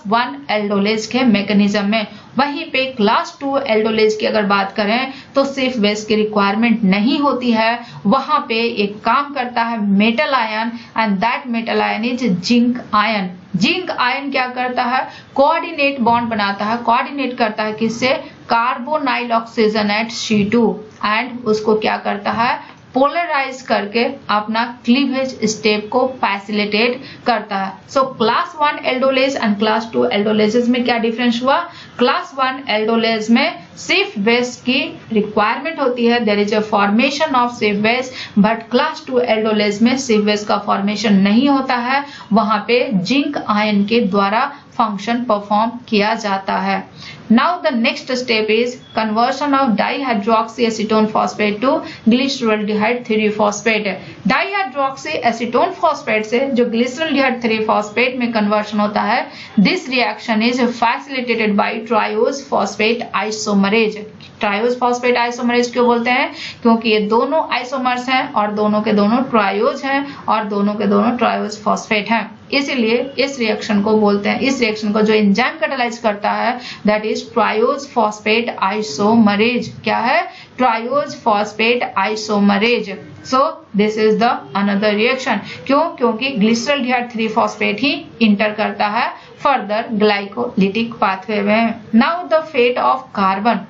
1 एल्डोलेज के मैकेनिज्म में। वहीं पे क्लास 2 एल्डोलेज की अगर बात करें तो सिर्फ बेस की रिक्वायरमेंट नहीं होती है, वहां पे एक काम करता है metal ion and that metal ion is zinc ion. Zinc ion क्या करता है? कोऑर्डिनेट बॉन्ड बनाता है, कोऑर्डिनेट करता है किससे? Carbonyl oxygen eight C2 and उसको क्या करता है? पोलराइज करके अपना क्लीवेज स्टेप को फैसिलिटेट करता है। So class 1 aldolase and class 2 एल्डोलेजेस में क्या डिफरेंस हुआ? क्लास 1 एल्डोलेज में सिर्फ बेस की रिक्वायरमेंट होती है, there is a formation of सिर्फ बेस, बट क्लास 2 एल्डोलेज में सिर्फ बेस का फॉर्मेशन नहीं होता है, वहां पे जिंक आयन के द्वारा फंक्शन परफॉर्म किया जाता है। Now the next step is conversion of dihydroxy acetone phosphate to glyceraldehyde 3 phosphate। dihydroxy acetone phosphate से जो glyceraldehyde 3 phosphate में conversion होता है, this reaction is facilitated by triose phosphate isomerase। Triose phosphate isomerase क्यों बोलते हैं? क्योंकि ये दोनों आइसोमर्स हैं और दोनों के दोनों ट्रायोज हैं और दोनों के दोनों ट्रायोज फॉस्फेट हैं, इसीलिए इस रिएक्शन को बोलते हैं, इस रिएक्शन को जो एंजाइम कैटालाइज करता है that is triose phosphate isomerase. क्या है? Triose phosphate isomerase. So this is the another reaction. क्यों? क्योंकि ग्लिसरॉल्डिहाइड 3 फॉस्फेट ही इंटर करता है फर्दर ग्लाइकोलिटिक पाथवे में। Now the fate of carbon.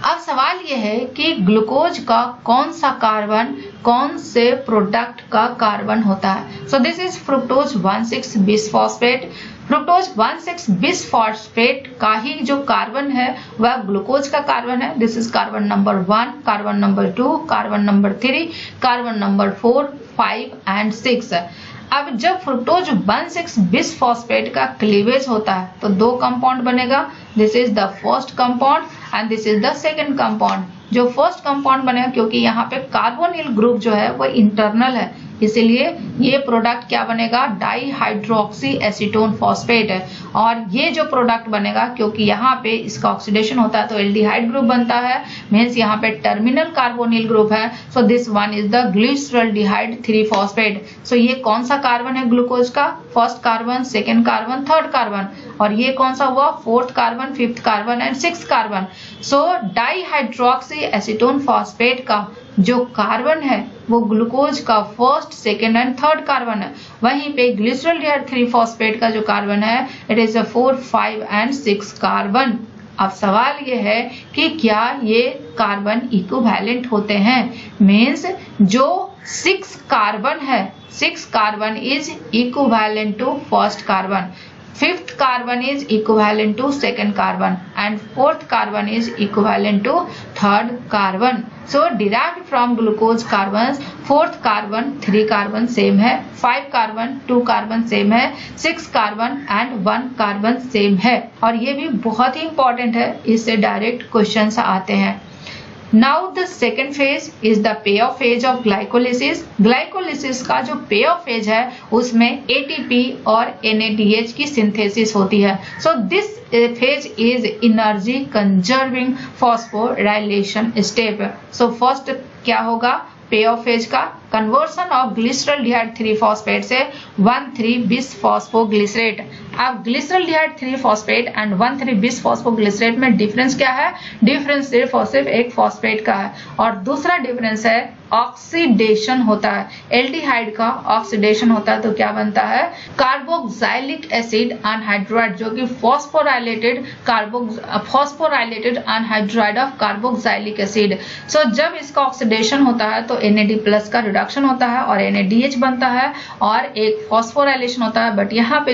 अब सवाल यह है कि ग्लूकोज का कौन सा कार्बन कौन से प्रोडक्ट का कार्बन होता है? So this is fructose 1,6 bis phosphate. Fructose 1,6 bis phosphate का ही जो कार्बन है वह ग्लूकोज का कार्बन है। This is carbon number 1, carbon number 2, carbon number 3, carbon number 4, 5 and 6। अब जब फ्रुक्टोज 1,6 बिस फॉस्फेट का क्लीवेज होता है तो दो कंपाउंड बनेगा, this is the first compound and this is the second compound. जो फर्स्ट कंपाउंड बनेगा, क्योंकि यहाँ पे कार्बोनिल ग्रुप जो है वो इंटरनल है, इसीलिए ये प्रोडक्ट क्या बनेगा? डाइहाइड्रोक्सी एसीटोन फॉस्फेट है। और ये जो प्रोडक्ट बनेगा, क्योंकि यहाँ पे इसका ऑक्सीडेशन होता है तो एल्डिहाइड ग्रुप बनता है, मीन्स यहाँ पे टर्मिनल कार्बोनिल ग्रुप है। So this one is the glyceraldehyde 3 phosphate. So ये कौन सा कार्बन है ग्लूकोज का? First carbon, second carbon, third carbon. और ये कौन सा हुआ? Fourth carbon, fifth carbon and sixth carbon. So dihydroxy acetone phosphate का जो कार्बन है वो ग्लूकोज का first, second and third carbon है। वहीं पे ग्लिसरॉल्डिहाइड 3 फॉस्फेट का जो कार्बन है इट इज 4, 5 एंड 6 कार्बन। अब सवाल ये है कि क्या ये कार्बन इक्विवेलेंट होते हैं? मीन्स जो 6 कार्बन है, 6 carbon is equivalent to first carbon, fifth carbon is equivalent to second carbon and fourth carbon is equivalent to third carbon. So derived from glucose carbons, fourth carbon 3 carbon same है, 5 carbon 2 carbon same है, 6 carbon and 1 carbon same है। और ये भी बहुत ही important है, इससे direct questions आते हैं। Now the second phase is the payoff phase of glycolysis। glycolysis का जो payoff phase है उसमें ATP और NADH की सिंथेसिस होती है। So this phase is energy conserving phosphorylation step. So first क्या होगा पे ऑफ फेज का कन्वर्सन ऑफ ग्लिसरॉल्डिहाइड 3 फॉस्फेट से 1,3-bis फॉस्फोग्लिसरेट। अब glyceraldehyde 3 phosphate and 1,3-bis phosphoglycerate में डिफरेंस क्या है? डिफरेंस सिर्फ और सिर्फ एक फॉस्फेट का है। और दूसरा डिफरेंस है ऑक्सीडेशन होता है, एल्डिहाइड का ऑक्सीडेशन होता है तो क्या बनता है? कार्बोक्सिलिक एसिड अनहाइड्राइड, जो कि phosphorylated anhydride of carboxylic acid. So जब इसका ऑक्सीडेशन होता है तो NAD+ का रिडक्शन होता है और NADH बनता है और एक फॉस्फोराइलेशन होता है। बट यहाँ पे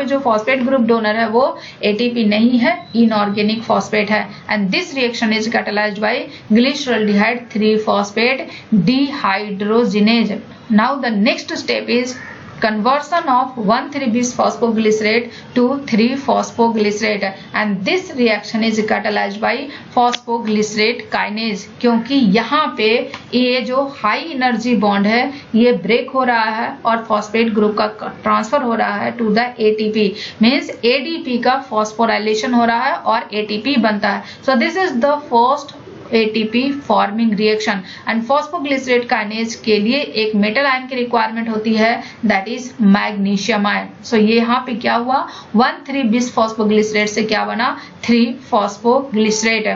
जो फॉस्फेट ग्रुप डोनर है वो ATP नहीं है, इनऑर्गेनिक फॉस्फेट है। And this reaction is catalysed by glyceraldehyde 3 phosphate dehydrogenase. Now the next step is conversion of 1,3-bis phosphoglycerate to 3-phosphoglycerate and this reaction is catalyzed by phosphoglycerate kinase। क्योंकि यहाँ पे ये जो high energy bond है ये break हो रहा है और फॉस्फेट ग्रुप का ट्रांसफर हो रहा है to the ATP, means ADP का फॉस्फोराइलेशन हो रहा है और ATP बनता है। सो दिस इज द फर्स्ट ATP forming reaction. And phosphoglycerate kinase के लिए एक मेटल आयन की रिक्वायरमेंट होती है, दैट इज मैग्नीशियम आयन। सो ये यहाँ पे क्या हुआ? 1,3-bis फॉस्फोग्लिसरेट से क्या बना? 3-phosphoglycerate।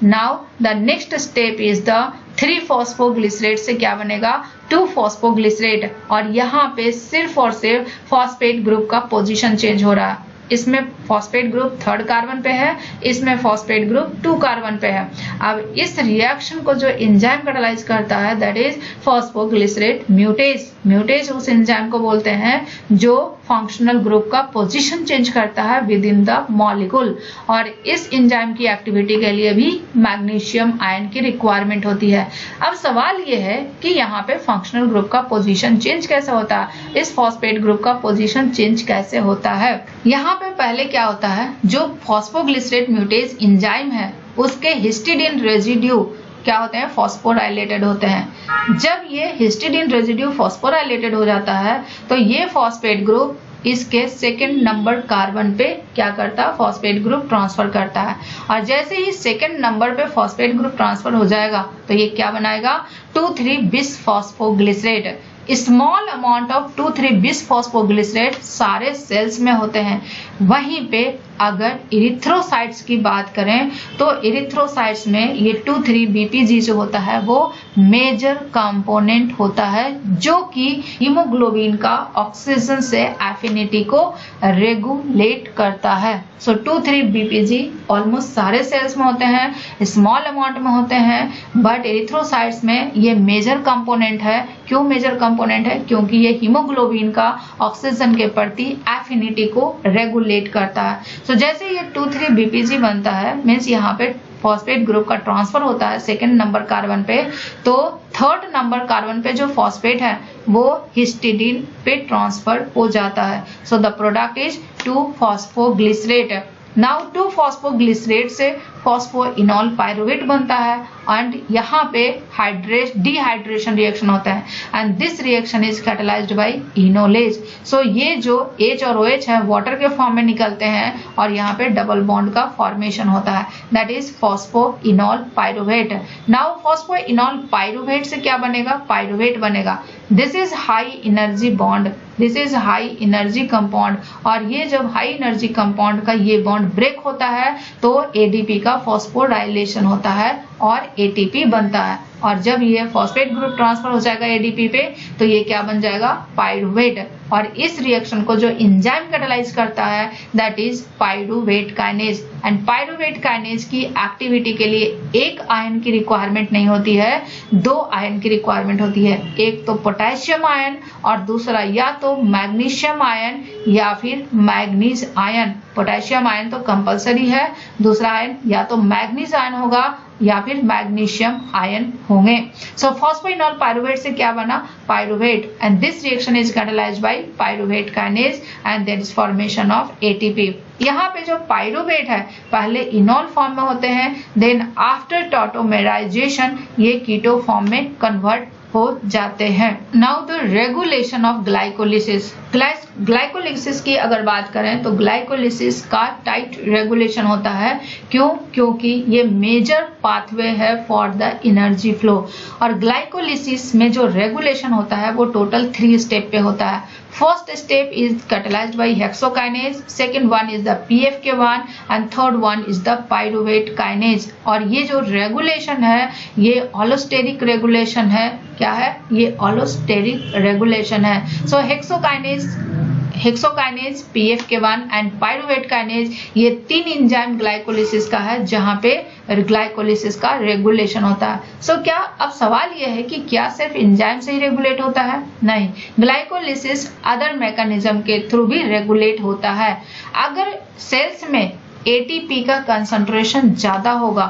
Now the next step is the 3-phosphoglycerate से क्या बनेगा? 2-phosphoglycerate। और यहाँ पे सिर्फ और सिर्फ फॉस्फेट ग्रुप का पोजीशन चेंज हो रहा है। इसमें फॉस्फेट ग्रुप 3rd कार्बन पे है, इसमें फॉस्फेट ग्रुप 2 कार्बन पे है। अब इस रिएक्शन को जो एंजाइम कैटलाइज करता है दैट इज फॉस्फोग्लिसरेट म्यूटेज। म्यूटेज उस एंजाइम को बोलते हैं जो फंक्शनल ग्रुप का पोजीशन चेंज करता है विद इन द मॉलिक्यूल। और इस एंजाइम की एक्टिविटी के लिए भी मैग्नीशियम आयन की रिक्वायरमेंट होती है। अब सवाल ये है कि यहाँ पे फंक्शनल ग्रुप का पोजीशन चेंज कैसे होता है, इस फॉस्फेट ग्रुप का पोजीशन चेंज कैसे होता है? यहाँ पे पहले क्या होता है, जो फॉस्फोग्लिसरेट म्यूटेज एंजाइम है उसके हिस्टिडीन रेजिड्यू क्या होते हैं? फॉस्फोराइलेटेड होते हैं। जब ये हिस्टिडीन रेजिड्यू फॉस्फोराइलेटेड हो जाता है तो ये फॉस्फेट ग्रुप इसके 2nd नंबर कार्बन पे क्या करता है? फॉस्फेट ग्रुप ट्रांसफर करता है। और जैसे ही 2nd नंबर पे फॉस्फेट ग्रुप ट्रांसफर हो जाएगा तो ये क्या बनाएगा? 2,3-bis phosphoglycerate. Small amount of 2,3-bis phosphoglycerate सारे सेल्स में होते हैं। वहीं पे अगर इरिथ्रोसाइट्स की बात करें तो इरिथ्रोसाइट्स में ये 2,3-BPG जो होता है वो मेजर कंपोनेंट होता है जो कि हीमोग्लोबिन का ऑक्सीजन से एफिनिटी को रेगुलेट करता है। सो 2,3-BPG ऑलमोस्ट सारे सेल्स में होते हैं, स्मॉल अमाउंट में होते हैं, बट एरिथ्रोसाइट्स में ये मेजर कंपोनेंट है। क्यों मेजर कंपोनेंट है? क्योंकि ये हीमोग्लोबिन का ऑक्सीजन के प्रति एफिनिटी को रेगुलेट करता है। सो जैसे ये 2,3-BPG बनता है मीन्स यहाँ पे फॉस्फेट ग्रुप का ट्रांसफर होता है 2nd नंबर कार्बन पे, तो 3rd नंबर कार्बन पे जो फॉस्फेट है वो हिस्टिडीन पे ट्रांसफर हो जाता है। So the product is 2-phosphoglycerate। Now 2-phosphoglycerate से फॉस्फोइनॉल पायरुवेट बनता है एंड यहाँ पे डिहाइड्रेशन रिएक्शन होता है and this reaction is catalysed by enolase. So ये जो H और OH है वाटर के फॉर्म में निकलते हैं और यहाँ पे डबल बॉन्ड का फॉर्मेशन होता है, that is phosphoenol pyruvate. Now phosphoenol pyruvate से क्या बनेगा? पायरुवेट बनेगा। This is high energy bond, this is high energy compound. और ये जब हाई एनर्जी कंपाउंड का ये बॉन्ड ब्रेक होता है तो ADP का फॉस्फोराइलेशन होता है और ATP बनता है। और जब ये फॉस्फेट ग्रुप ट्रांसफर हो जाएगा ADP पे तो ये क्या बन जाएगा? पायरुवेट। और इस रिएक्शन को जो एंजाइम कैटलाइज करता है that is pyruvate kinase. And pyruvate kinase की एक्टिविटी के लिए एक आयन की रिक्वायरमेंट नहीं होती है, 2 आयन की रिक्वायरमेंट होती है। एक तो पोटेशियम आयन और दूसरा या तो मैग्नीशियम आयन या फिर मैग्नीज आयन। पोटेशियम आयन तो कंपलसरी है, दूसरा आयन या तो मैग्नीज आयन होगा या फिर मैग्नीशियम आयन होंगे। सो फॉस्फोइनॉल पायरुवेट से क्या बना? Pyruvate. And this reaction is catalysed by pyruvate kinase and there is formation of ATP। यहाँ पे जो पायरुवेट है पहले इनॉल फॉर्म में होते हैं, देन आफ्टर टॉटोमेराइजेशन ये कीटो फॉर्म में कन्वर्ट हो जाते हैं। Now the regulation of glycolysis. Glycolysis की अगर बात करें तो ग्लाइकोलिसिस का टाइट रेगुलेशन होता है। क्यों? क्योंकि ये मेजर पाथवे है फॉर द एनर्जी फ्लो। और ग्लाइकोलिसिस में जो रेगुलेशन होता है वो टोटल 3 स्टेप पे होता है। First step is catalysed by hexokinase, second one is the PFK1 and third one is the pyruvate kinase. और ये जो रेगुलेशन है ये ऑलोस्टेरिक रेगुलेशन है। क्या है? ये ऑलोस्टेरिक रेगुलेशन है। So hexokinase, PFK1 and pyruvate kinase, ये 3 एंजाइम ग्लाइकोलिसिस का है जहां पे ग्लाइकोलिसिस का रेगुलेशन होता है। सो क्या अब सवाल ये है कि क्या सिर्फ एंजाइम से ही रेगुलेट होता है? नहीं, ग्लाइकोलिसिस अदर मैकेनिज्म के थ्रू भी रेगुलेट होता है। अगर सेल्स में ATP का कंसंट्रेशन ज्यादा होगा,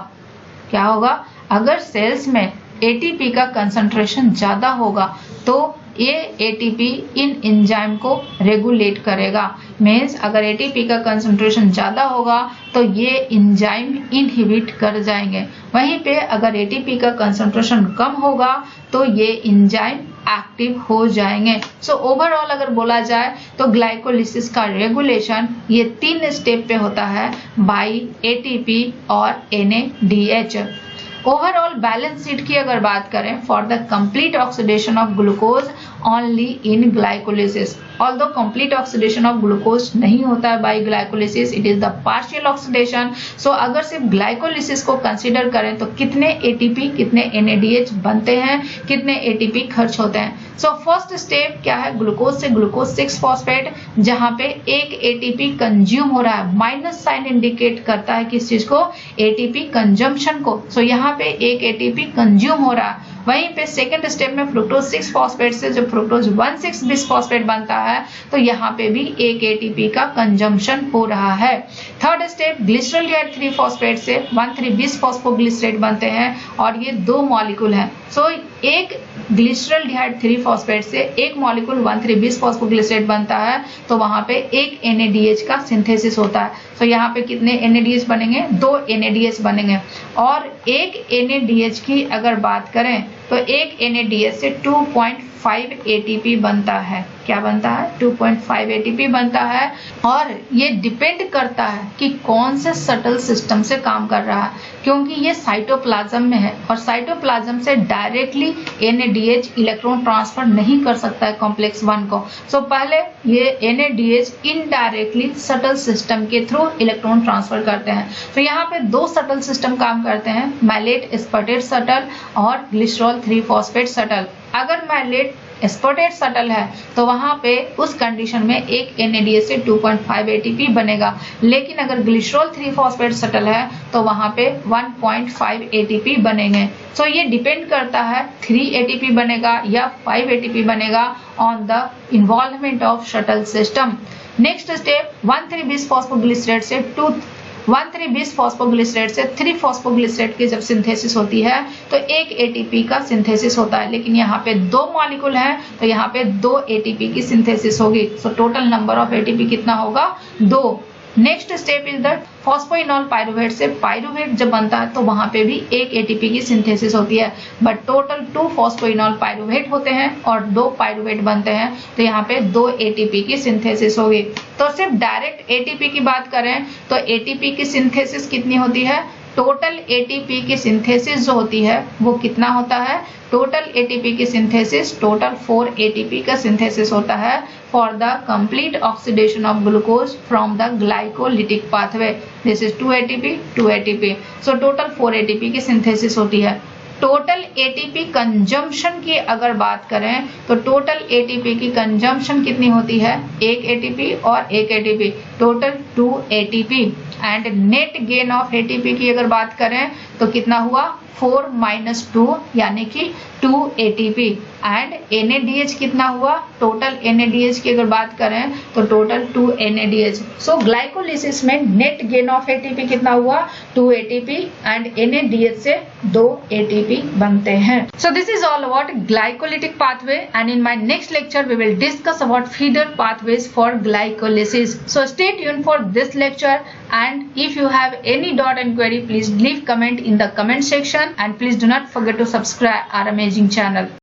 क्या होगा? अगर सेल्स में ATP का कंसंट्रेशन ज्यादा होगा तो ये ATP इन एंजाइम को रेगुलेट करेगा। मीन्स अगर ATP का कंसंट्रेशन ज्यादा होगा तो ये एंजाइम इनहिबिट कर जाएंगे। वहीं पे अगर ATP का कंसंट्रेशन कम होगा तो ये एंजाइम एक्टिव हो जाएंगे। सो ओवरऑल अगर बोला जाए तो ग्लाइकोलिसिस का रेगुलेशन ये 3 स्टेप पे होता है बाय ATP और NADH। ओवरऑल बैलेंस शीट की अगर बात करें, for the complete oxidation of glucose only in glycolysis, although complete oxidation of glucose नहीं होता है by glycolysis, it is the partial oxidation. So अगर सिर्फ ग्लाइकोलिसिस को कंसीडर करें तो कितने ATP, कितने NADH बनते हैं, कितने ATP खर्च होते हैं। सो फर्स्ट स्टेप क्या है? ग्लूकोज से ग्लूकोज 6 फॉस्फेट, जहां पे एक ATP कंज्यूम हो रहा है। माइनस साइन इंडिकेट करता है किस चीज को? ATP कंजम्पशन को। सो यहाँ पे एक ATP कंज्यूम हो रहा है। वहीं पे सेकंड स्टेप में फ्रुक्टोज 6 फॉस्फेट से जब फ्रुक्टोज 1,6 बिस फॉस्फेट बनता है तो यहाँ पे भी एक ATP का कंजम्पशन हो रहा है। थर्ड स्टेप ग्लिसरॉल्डिहाइड 3 फॉस्फेट से 1,3 बिस फॉस्फोग्लिसरेट बनते हैं और ये 2 मॉलिक्यूल हैं। सो एक ग्लिसरॉल्डिहाइड 3 फॉस्फेट से एक मॉलिक्यूल 1,3 बिस फॉस्फोग्लिसरेट बनता है तो वहां पे एक NADH का सिंथेसिस होता है। तो यहाँ पे कितने NADH बनेंगे? 2 NADH बनेंगे। और एक NADH की अगर बात करें तो एक NADH से 2.5 ATP बनता है। क्या बनता है? 2.5 ATP बनता है। और ये डिपेंड करता है कि कौन से सटल सिस्टम से काम कर रहा है, क्योंकि ये साइटोप्लाज्म में है और साइटोप्लाज्म से डायरेक्टली NADH इलेक्ट्रॉन ट्रांसफर नहीं कर सकता है कॉम्प्लेक्स 1 को। सो पहले ये NADH इनडायरेक्टली सटल सिस्टम के थ्रू इलेक्ट्रॉन ट्रांसफर करते हैं। तो यहाँ पे 2 सटल सिस्टम काम करते हैं, मैलेट एस्पर्टेट सटल और ग्लिसरॉल 3 फॉस्फेट सटल। अगर मैलेट एस्पर्टेट सटल है तो वहां पे उस कंडीशन में एक NADH से 2.5 ATP बनेगा, लेकिन अगर ग्लिसरॉल 3 फॉस्फेट सटल है तो वहां पे 1.5 ATP बनेंगे। सो ये डिपेंड करता है 3 ATP बनेगा या 5 ATP बनेगा on the involvement of shuttle system. Next step 1,3 बिस फॉस्फोग्लिसरेट से 1,3 बिस फॉस्फोग्लिसरेट से 3 फॉस्फोग्लिसरेट की जब सिंथेसिस होती है तो एक ATP का सिंथेसिस होता है, लेकिन यहाँ पे 2 मॉलिक्यूल हैं तो यहाँ पे 2 ATP की सिंथेसिस होगी। So total number of ATP कितना होगा? 2। Next step is that phosphoenol pyruvate से पाइरुवेट जब बनता है तो वहां पे भी एक ATP की सिंथेसिस होती है, बट टोटल 2 फॉस्फोइनॉल पाइरुवेट होते हैं और 2 पाइरुवेट बनते हैं तो यहाँ पे 2 ATP की सिंथेसिस होगी। तो सिर्फ डायरेक्ट ATP की बात करें तो ATP की सिंथेसिस कितनी होती है? टोटल ATP की सिंथेसिस जो होती है वो कितना होता है? टोटल ATP की सिंथेसिस टोटल 4 ATP का सिंथेसिस होता है for the complete oxidation of glucose from the glycolytic pathway. This is 2 ATP 2 ATP। So total 4 ATP की सिंथेसिस होती है। टोटल ATP कंजम्पशन की अगर बात करें तो टोटल ATP की कंजम्पशन कितनी होती है? एक ATP और एक ATP, total 2 ATP। And net gain of ATP की अगर बात करें तो कितना हुआ? 4 - 2 यानी कि 2 ATP। एंड NADH कितना हुआ? टोटल NADH की अगर बात करें तो टोटल 2 NADH। सो ग्लाइकोलिसिस में नेट गेन ऑफ ATP कितना हुआ? 2 ATP एंड NADH से 2 ATP बनते हैं। So this is all about glycolytic pathway and in my next lecture we will discuss about feeder pathways for glycolysis. So stay tuned for this lecture and if you have any doubt and query, please leave comment in the comment section and please do not forget to subscribe our amazing channel.